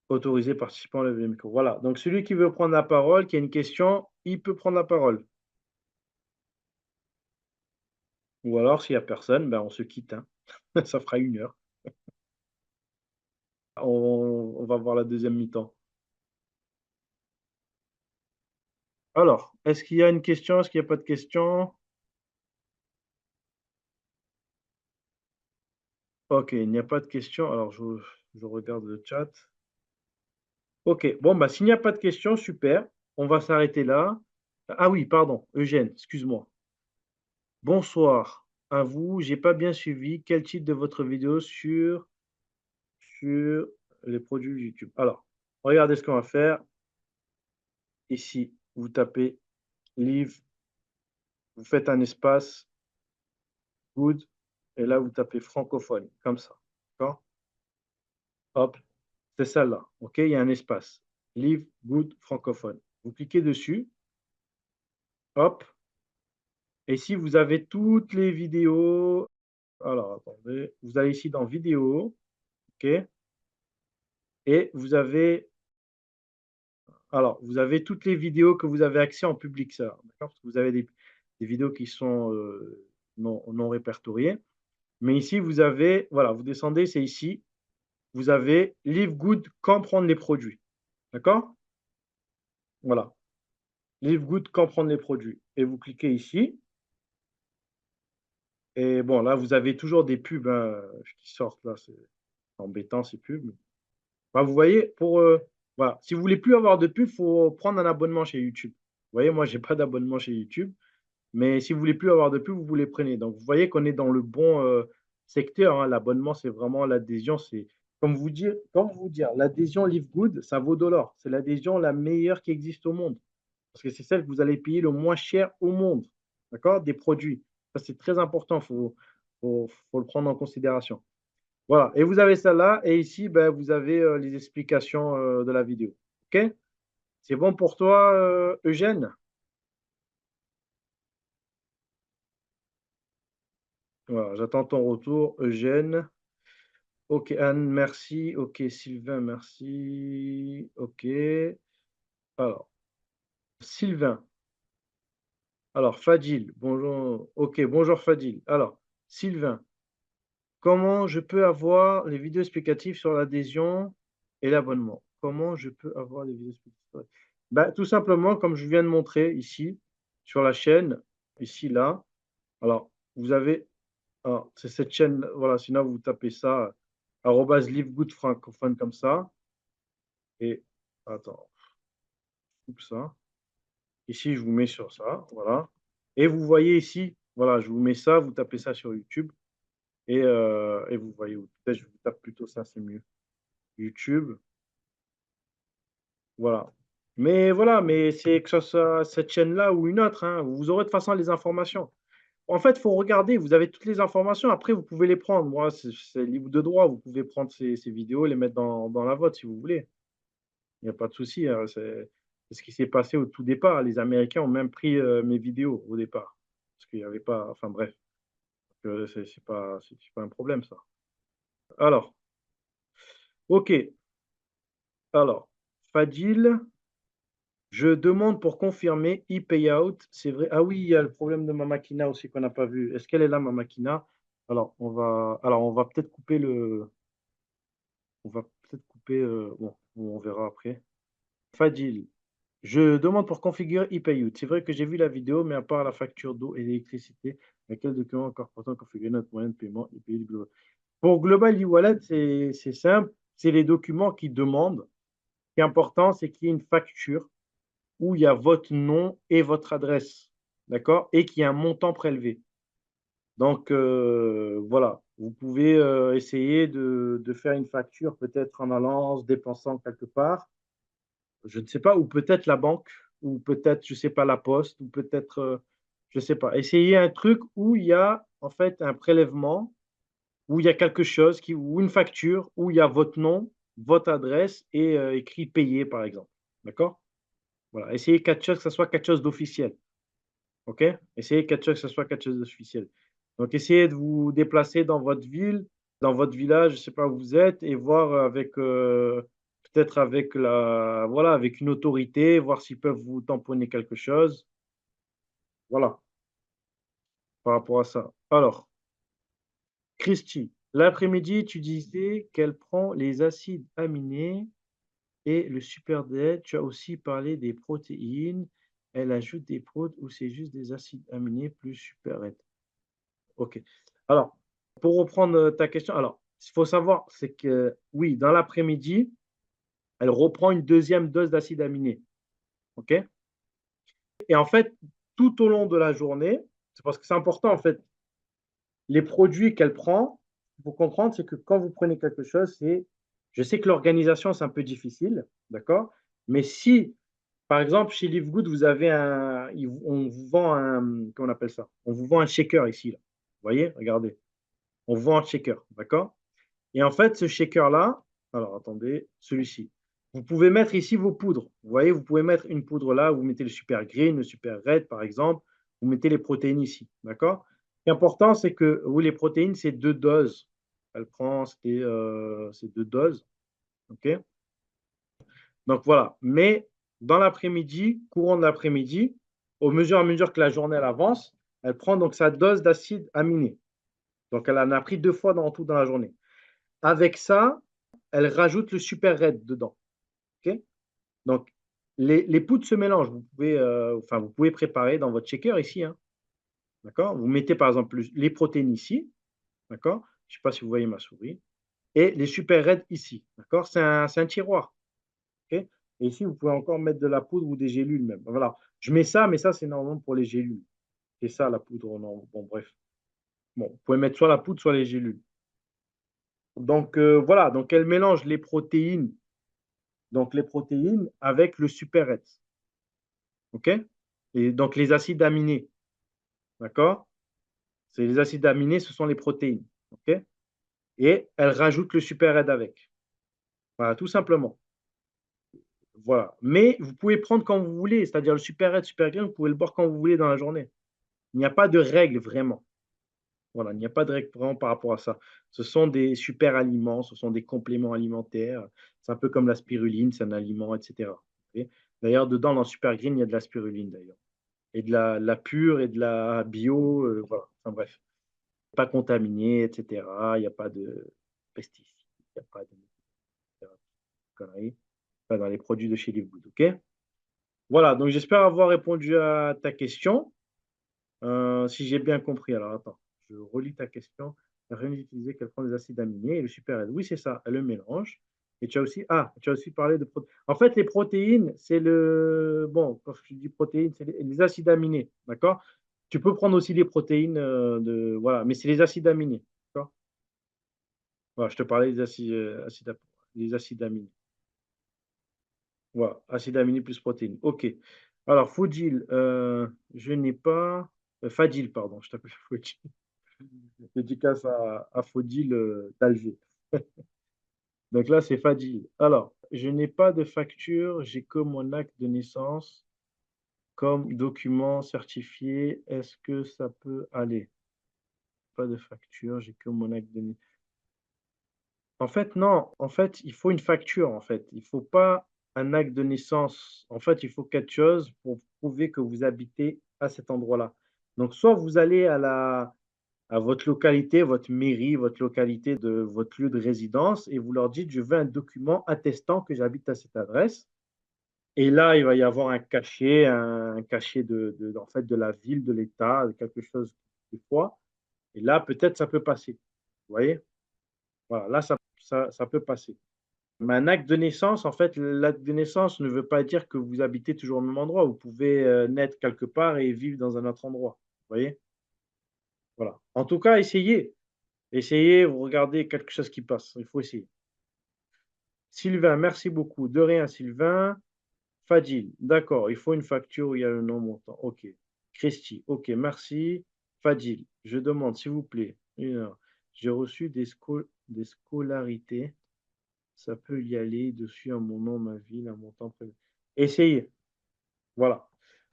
autorisé participant, lève le micro. Voilà. Donc, celui qui veut prendre la parole, qui a une question, il peut prendre la parole. Ou alors, s'il n'y a personne, ben, on se quitte, hein. Ça fera 1 heure. On va voir la deuxième mi-temps. Alors, est-ce qu'il y a une question? Est-ce qu'il n'y a pas de question? Ok, il n'y a pas de question. Alors, je regarde le chat. Ok, bon, bah, s'il n'y a pas de question, super. On va s'arrêter là. Ah oui, pardon, Eugène, excuse-moi. Bonsoir à vous. J'ai pas bien suivi. Quel titre de votre vidéo sur les produits YouTube? Alors, regardez ce qu'on va faire. Ici, vous tapez livre, vous faites un espace, good, et là, vous tapez francophone, comme ça. D'accord? Hop, c'est celle-là. OK? Il y a un espace. Livre, good, francophone. Vous cliquez dessus. Hop. Et si vous avez toutes les vidéos, alors attendez, vous allez ici dans vidéo, OK? Et vous avez Alors, vous avez toutes les vidéos que vous avez accès en public, ça, d'accord? Parce que vous avez des vidéos qui sont, non répertoriées. Mais ici, vous avez voilà, vous descendez, c'est ici, vous avez Live Good, quand prendre les produits, d'accord? Voilà, Live Good, quand prendre les produits et vous cliquez ici et bon, là, vous avez toujours des pubs, hein, qui sortent là, c'est embêtant ces pubs. Bah, vous voyez, voilà, si vous voulez plus avoir de pubs, il faut prendre un abonnement chez YouTube. Vous voyez, moi, j'ai pas d'abonnement chez YouTube. Mais si vous voulez plus avoir de pub, vous les prenez. Donc, vous voyez qu'on est dans le bon secteur, hein. L'abonnement, c'est vraiment l'adhésion. C'est comme vous dire, l'adhésion Live Good, ça vaut de l'or. C'est l'adhésion la meilleure qui existe au monde. Parce que c'est celle que vous allez payer le moins cher au monde. D'accord? Des produits. Ça, c'est très important. Il faut le prendre en considération. Voilà. Et vous avez ça là. Et ici, ben, vous avez les explications de la vidéo. OK? C'est bon pour toi, Eugène? Voilà, j'attends ton retour, Eugène. Ok, Anne, merci. Ok, Sylvain, merci. Ok. Alors, Sylvain. Alors, Fadil, bonjour. Ok, bonjour Fadil. Alors, Sylvain, comment je peux avoir les vidéos explicatives sur l'adhésion et l'abonnement? Comment je peux avoir les vidéos explicatives? Ben, tout simplement, comme je viens de montrer ici, sur la chaîne, ici, là. Alors, vous avez, c'est cette chaîne, voilà, sinon vous tapez ça, arrobase livegood francophone comme ça. Et, attends, coupe ça. Ici, je vous mets sur ça, voilà. Et vous voyez ici, voilà, je vous mets ça, vous tapez ça sur YouTube. et vous voyez où. Peut-être je vous tape plutôt ça, c'est mieux. YouTube, voilà. Mais voilà, mais c'est que ce soit cette chaîne-là ou une autre, hein, vous aurez de toute façon les informations. En fait, il faut regarder, vous avez toutes les informations, après vous pouvez les prendre. Moi, c'est libre de droit, vous pouvez prendre ces vidéos, les mettre dans la vôtre si vous voulez. Il n'y a pas de souci, hein, c'est ce qui s'est passé au tout départ. Les Américains ont même pris, mes vidéos au départ. Parce qu'il y avait pas enfin bref, c'est pas un problème ça. Alors, OK, alors, Fadil, je demande pour confirmer e-payout, c'est vrai ah oui, il y a le problème de ma Makina aussi qu'on n'a pas vu. Est-ce qu'elle est là, ma Makina? Alors on va peut-être couper bon, on verra après. Fadil, je demande pour configurer ePayout. C'est vrai que j'ai vu la vidéo, mais à part la facture d'eau et d'électricité, quel document encore important configurer notre moyen de paiement ePayout Global? Pour Global e-Wallet, c'est simple, c'est les documents qui demandent. Ce qui est important, c'est qu'il y ait une facture où il y a votre nom et votre adresse, d'accord? Et qu'il y a un montant prélevé. Donc, voilà, vous pouvez essayer de faire une facture peut-être en allant se dépensant quelque part. Je ne sais pas, ou peut-être la banque, ou peut-être, je ne sais pas, la poste, ou peut-être, je ne sais pas. Essayez un truc où il y a en fait un prélèvement, où il y a quelque chose, ou une facture, où il y a votre nom, votre adresse et écrit payé, par exemple. D'accord? Voilà. Essayez quelque chose, que ça soit quelque chose d'officiel. OK? Essayez quelque chose, que ce soit quelque chose d'officiel. Donc, essayez de vous déplacer dans votre ville, dans votre village, je ne sais pas où vous êtes, et voir avec, peut-être avec voilà, avec une autorité, voir s'ils peuvent vous tamponner quelque chose. Voilà, par rapport à ça. Alors, Christy, l'après-midi, tu disais qu'elle prend les acides aminés et le super D. Tu as aussi parlé des protéines. Elle ajoute des protéines ou c'est juste des acides aminés plus super. OK. Alors, pour reprendre, ta question, alors, ce qu'il faut savoir, c'est que oui, dans l'après-midi, elle reprend une deuxième dose d'acides aminés, OK? Et en fait, tout au long de la journée, c'est parce que c'est important, en fait, les produits qu'elle prend, il faut comprendre, c'est que quand vous prenez quelque chose, je sais que l'organisation, c'est un peu difficile, d'accord? Mais si, par exemple, chez Live Good, vous avez on vous vend comment on appelle ça? On vous vend un shaker ici, là. Vous voyez? Regardez, on vous vend un shaker, d'accord? Et en fait, ce shaker-là, alors attendez, celui-ci, vous pouvez mettre ici vos poudres. Vous voyez, vous pouvez mettre une poudre là, vous mettez le super green, le super red, par exemple, vous mettez les protéines ici, d'accord? Ce qui est important, c'est que oui, les protéines, c'est 2 doses. Elle prend, c'est 2 doses, OK? Donc voilà. Mais dans l'après-midi, courant de l'après-midi, au mesure à mesure que la journée elle avance, elle prend donc sa dose d'acides aminés. Donc elle en a pris 2 fois dans tout dans la journée. Avec ça, elle rajoute le super red dedans. OK? Donc, les poudres se mélangent. Enfin, vous pouvez préparer dans votre shaker ici, hein, d'accord? Vous mettez par exemple les protéines ici, d'accord? Je ne sais pas si vous voyez ma souris, et les super red ici, d'accord? C'est un tiroir, OK? Et ici, vous pouvez encore mettre de la poudre ou des gélules même. Voilà. Je mets ça, mais ça, c'est normalement pour les gélules. C'est ça la poudre, non, bon, bref. Bon, vous pouvez mettre soit la poudre, soit les gélules. Donc, voilà, donc elle mélange les protéines avec le super-red. OK? Et donc, les acides aminés. D'accord? C'est les acides aminés, ce sont les protéines. OK? Et elle rajoute le super-red avec. Voilà, tout simplement. Voilà. Mais vous pouvez prendre quand vous voulez, c'est-à-dire le super-red, super-green, vous pouvez le boire quand vous voulez dans la journée. Il n'y a pas de règle vraiment. Voilà, il n'y a pas de règle vraiment par rapport à ça. Ce sont des super aliments, ce sont des compléments alimentaires. C'est un peu comme la spiruline, c'est un aliment, etc. OK? D'ailleurs, dedans, dans le super green, il y a de la spiruline d'ailleurs. Et de la pure et de la bio, voilà, enfin bref. Pas contaminé, et cetera. Il y a pas de pesticides, il y a pas de conneries, pas dans les produits de chez Livegood, OK? Voilà, donc j'espère avoir répondu à ta question, si j'ai bien compris. Alors attends, je relis ta question. La reine utilisée qu'elle prend des acides aminés et le super aide. Oui, c'est ça, elle le mélange. Et tu as aussi parlé de protéines. En fait, les protéines, c'est bon, quand je dis protéines, c'est les acides aminés, d'accord? Tu peux prendre aussi les protéines, voilà, mais c'est les acides aminés, d'accord? Voilà, je te parlais des des acides aminés. Voilà, acides aminés plus protéines. OK. Alors, Fodil, je n'ai pas. Fadil, pardon, je t'appelle Fodil. Dédicace à Fodil d'Alger. Donc là, c'est Fadil. Alors, je n'ai pas de facture, j'ai que mon acte de naissance comme document certifié. Est-ce que ça peut aller? Pas de facture, j'ai que mon acte de naissance. En fait, non. En fait, il faut une facture, en fait. Il faut pas un acte de naissance. En fait, il faut quelque chose pour prouver que vous habitez à cet endroit-là. Donc, soit vous allez à votre localité, votre mairie, votre localité de votre lieu de résidence et vous leur dites, je veux un document attestant que j'habite à cette adresse. Et là, il va y avoir un cachet en fait, de la ville, de l'État, quelque chose de foi. Et là, peut-être ça peut passer. Vous voyez? Voilà, là, ça peut passer. Mais un acte de naissance, en fait, l'acte de naissance ne veut pas dire que vous habitez toujours au même endroit. Vous pouvez naître quelque part et vivre dans un autre endroit. Vous voyez? Voilà. En tout cas, essayez. Essayez, vous regardez quelque chose qui passe. Il faut essayer. Sylvain, merci beaucoup. De rien, Sylvain. Fadil, d'accord. Il faut une facture où il y a le nom montant. OK. Christy, OK, merci. Fadil, je demande, s'il vous plaît, une heure. J'ai reçu des scolarités. Ça peut y aller dessus à mon nom, ma ville, un montant prévu. Essayez. Voilà.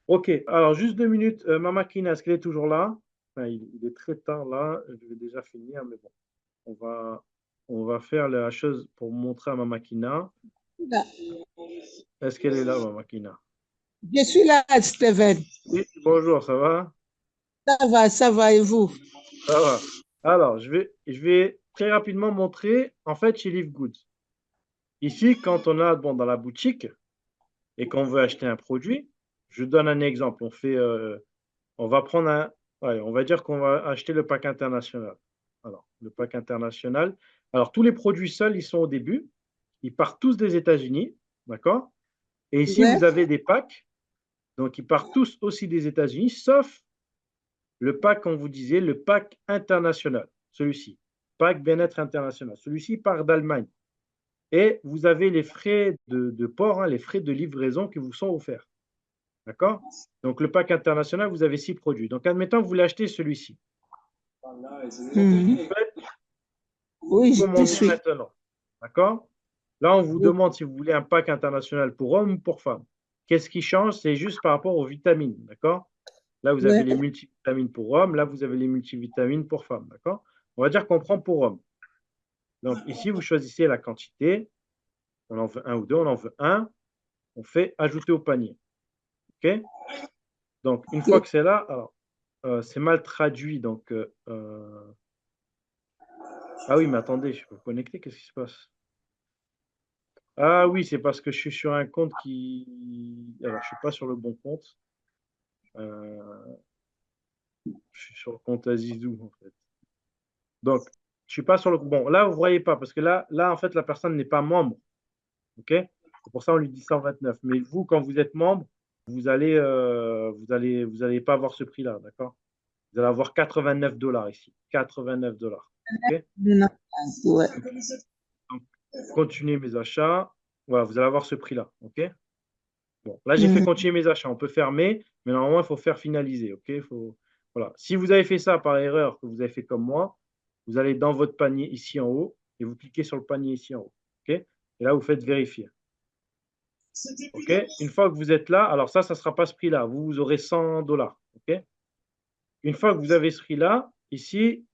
OK. Alors, juste 2 minutes. Ma machine, est-ce qu'elle est toujours là? Enfin, il est très tard là. Je vais déjà finir, mais bon. On va, on va faire la chose pour montrer à ma machina. Là. Est-ce qu'elle est là, ma machina? Je suis là, Steven. Oui, bonjour, ça va? Ça va, et vous? Ça va. Alors, je vais très rapidement montrer, en fait, chez Live Goods. Ici, quand on a, bon, dans la boutique et qu'on veut acheter un produit, je donne un exemple. On va prendre ouais, on va dire qu'on va acheter le pack international. Alors, le pack international. Alors, tous les produits seuls, ils sont au début. Ils partent tous des États-Unis, d'accord? Et ici, Ouais. vous avez des packs, donc ils partent tous aussi des États-Unis, sauf le pack, comme vous disiez, le pack international, celui-ci, pack bien-être international. Celui-ci part d'Allemagne. Et vous avez les frais de port, hein, les frais de livraison qui vous sont offerts. D'accord? Donc, le pack international, vous avez 6 produits. Donc, admettons que vous voulez acheter celui-ci. Vous Mhm. faites, vous Oui, je commandez suis. maintenant. D'accord? Là, on vous demande si vous voulez un pack international pour homme ou pour femme. Qu'est-ce qui change? C'est juste par rapport aux vitamines. D'accord? Là, vous avez Ouais. les multivitamines pour hommes. Là, vous avez les multivitamines pour femmes. D'accord? On va dire qu'on prend pour homme. Donc, ici, vous choisissez la quantité. On en veut un ou deux, on en veut un. On fait ajouter au panier. OK? Donc, une fois que c'est là, alors, c'est mal traduit. Donc, ah oui, mais attendez, je peux me connecter. Qu'est-ce qui se passe? Ah oui, c'est parce que je suis sur un compte qui. Alors, je ne suis pas sur le bon compte. Euh, je suis sur le compte Azizou, en fait. Donc, je suis pas sur le. Bon, là, vous ne voyez pas, parce que là, en fait, la personne n'est pas membre. OK? C'est pour ça on lui dit 129. Mais vous, quand vous êtes membre, vous allez pas avoir ce prix-là, d'accord? Vous allez avoir 89 dollars ici. 89 dollars. OK? Non. Ouais. Donc, continuer mes achats. Voilà, vous allez avoir ce prix-là. OK? Bon, là, j'ai fait Mhm. continuer mes achats. On peut fermer, mais normalement, il faut faire finaliser. OK? Voilà. Si vous avez fait ça par erreur, que vous avez fait comme moi, vous allez dans votre panier ici en haut et vous cliquez sur le panier ici en haut. OK? Et là, vous faites vérifier. OK? Une fois que vous êtes là, alors ça ne sera pas ce prix-là. Vous aurez 100 dollars. OK? Une fois que vous avez ce prix-là, ici,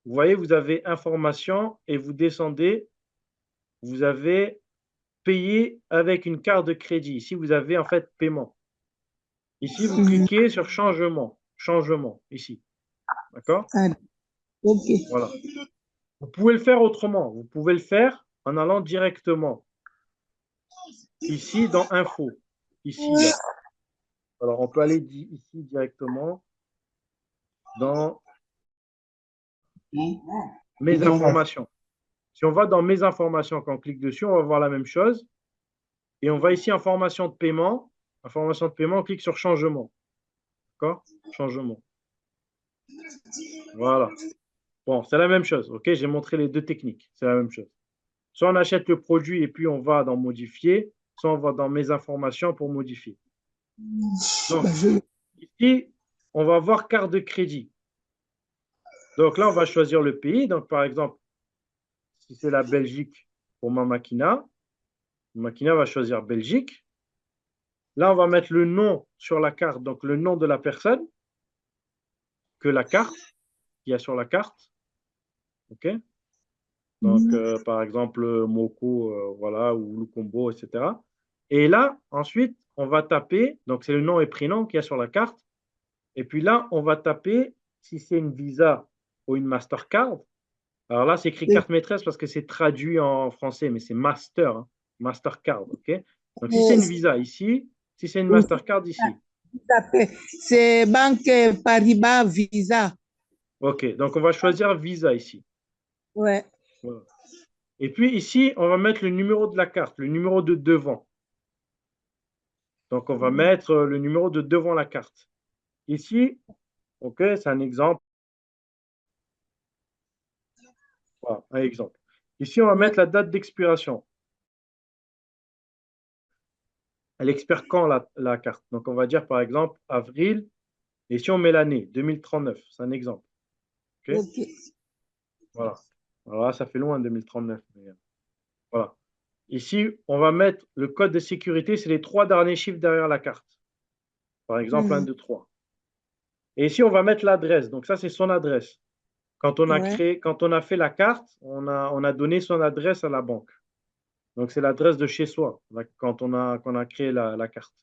vous voyez, vous avez information et vous descendez. Vous avez payé avec une carte de crédit. Ici, vous avez en fait paiement. Ici, vous Mhm. cliquez sur changement. Changement, ici. D'accord? Ah, ok. Voilà. Vous pouvez le faire autrement. Vous pouvez le faire en allant directement ici dans Info. Ici, là. Alors, on peut aller ici directement dans Mes informations. Si on va dans Mes informations, quand on clique dessus, on va voir la même chose. Et on va ici Information de paiement. Information de paiement, on clique sur Changement. D'accord? Changement. Voilà. Bon, c'est la même chose, ok? J'ai montré les deux techniques, c'est la même chose. Soit on achète le produit et puis on va dans modifier, soit on va dans mes informations pour modifier. Donc, Ben, je- ici, on va voir carte de crédit. Donc là, on va choisir le pays. Donc, par exemple, si c'est la Belgique pour ma Makina va choisir Belgique. Là, on va mettre le nom sur la carte, donc le nom de la personne que la carte, qu'il y a sur la carte. OK? Donc, par exemple, Moko, voilà, ou Lukombo, etc. Et là, ensuite, on va taper, donc c'est le nom et prénom qu'il y a sur la carte. Et puis là, on va taper si c'est une Visa ou une Mastercard. Alors là, c'est écrit carte maîtresse parce que c'est traduit en français, mais c'est Master, hein, Mastercard, OK? Donc, si c'est une Visa ici, si c'est une Mastercard ici. C'est Banque Paribas Visa. OK, donc on va choisir Visa ici. Ouais. Voilà. Et puis ici, on va mettre le numéro de la carte, le numéro de devant. Donc, on va mettre le numéro de devant la carte. Ici, OK, c'est un exemple. Voilà, un exemple. Ici, on va Ouais. mettre la date d'expiration. Elle expire quand la carte? Donc, on va dire par exemple avril. Et si on met l'année, 2039, c'est un exemple. OK? Ok. Voilà. Alors là, ça fait loin, 2039. Mais, voilà. Ici, on va mettre le code de sécurité, c'est les 3 derniers chiffres derrière la carte. Par exemple, 1, Hmm. 2, 3. Et ici, on va mettre l'adresse. Donc, ça, c'est son adresse. Ouais. Quand on a fait la carte, on a donné son adresse à la banque. Donc, c'est l'adresse de chez soi, qu'on a créé la carte.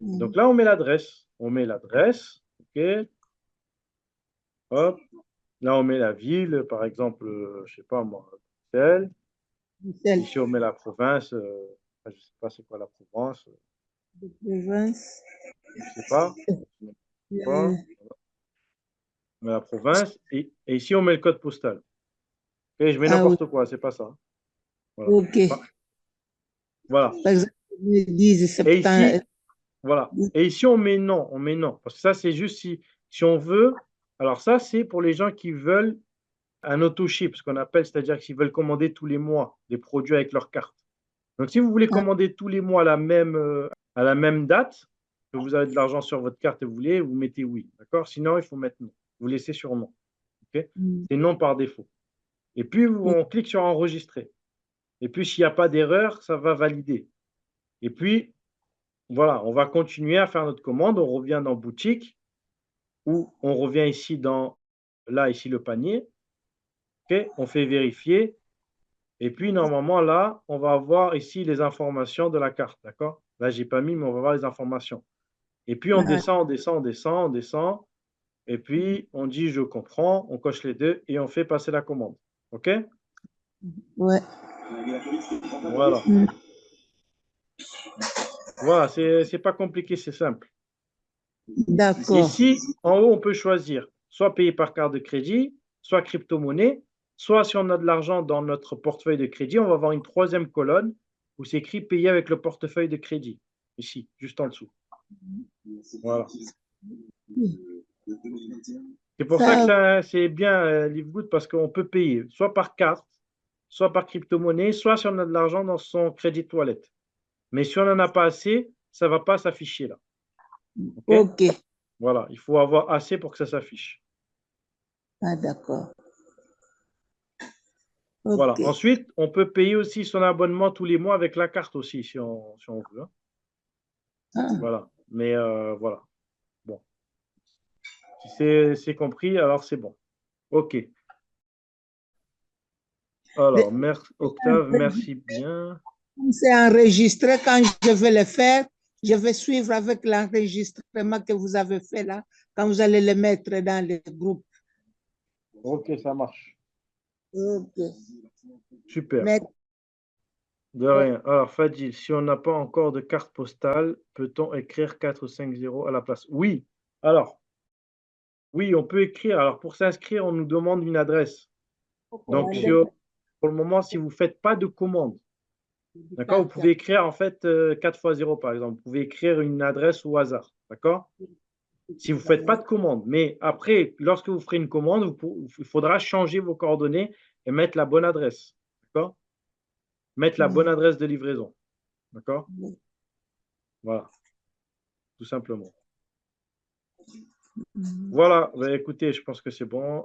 Hmm. Donc là, on met l'adresse. On met l'adresse. OK. Hop. Là, on met la ville, par exemple, je ne sais pas moi, Bruxelles. Bruxelles. Ici, on met la province. Je ne sais pas c'est quoi la province. De province. Je ne sais pas. Je ne sais pas. On met la province. Et ici, on met le code postal. Et je mets Ah oui. n'importe quoi, c'est pas ça. Voilà. Ok. Voilà. Par exemple, ils disent Et 70. ici, voilà. Et ici, on met non. On met non. Parce que ça, c'est juste si on veut. Alors, ça, c'est pour les gens qui veulent un auto-ship, ce qu'on appelle, c'est-à-dire qu'ils veulent commander tous les mois des produits avec leur carte. Donc, si vous voulez Ah, commander tous les mois à la même date, que vous avez de l'argent sur votre carte et vous voulez, vous mettez oui. D'accord? Sinon, il faut mettre non. Vous laissez sur non. OK? hmm. C'est non par défaut. Et puis, Ok. on clique sur enregistrer. Et puis, s'il n'y a pas d'erreur, ça va valider. Et puis, voilà, on va continuer à faire notre commande. On revient dans boutique ou on revient ici là, ici, le panier. OK? On fait vérifier. Et puis, normalement, là, on va avoir ici les informations de la carte. D'accord? Là, je n'ai pas mis, mais on va voir les informations. Et puis, on Ah, descend, on descend, on descend, on descend. Et puis, on dit je comprends, on coche les deux et on fait passer la commande. OK? ouais. Voilà. Hmm. Voilà, c'est pas compliqué, c'est simple. D'accord. Ici, en haut, on peut choisir soit payer par carte de crédit, soit crypto-monnaie, soit si on a de l'argent dans notre portefeuille de crédit, on va avoir une troisième colonne où c'est écrit payer avec le portefeuille de crédit. Ici, juste en dessous. Voilà. C'est pour ça que Ça, c'est bien Livegood parce qu'on peut payer soit par carte, soit par crypto-monnaie, soit si on a de l'argent dans son crédit toilette. Mais si on n'en a pas assez, ça ne va pas s'afficher là. OK? ok. Voilà, il faut avoir assez pour que ça s'affiche. Ah, d'accord. Voilà. Ok. Ensuite, on peut payer aussi son abonnement tous les mois avec la carte aussi, si on veut, hein. Ah, Voilà. Mais voilà. Bon. Si c'est compris, alors c'est bon. OK. Alors, Octave, merci bien. c'est enregistré. Quand je vais le faire, je vais suivre avec l'enregistrement que vous avez fait là, quand vous allez le mettre dans le groupe. OK, ça marche. Ok. Super. Mais, De rien. Alors, Fadil, si on n'a pas encore de carte postale, peut-on écrire 450 à la place? Oui. Alors, oui, on peut écrire. Alors, pour s'inscrire, on nous demande une adresse. Donc, pour le moment, si vous ne faites pas de commande, d'accord, vous pouvez écrire en fait 4 fois 0, par exemple. Vous pouvez écrire une adresse au hasard. D'accord? si vous ne faites pas de commande. Mais après, lorsque vous ferez une commande, il faudra changer vos coordonnées et mettre la bonne adresse. D'accord? Mettre la bonne adresse de livraison. D'accord? Voilà, tout simplement. Voilà, bah, écoutez, je pense que c'est bon.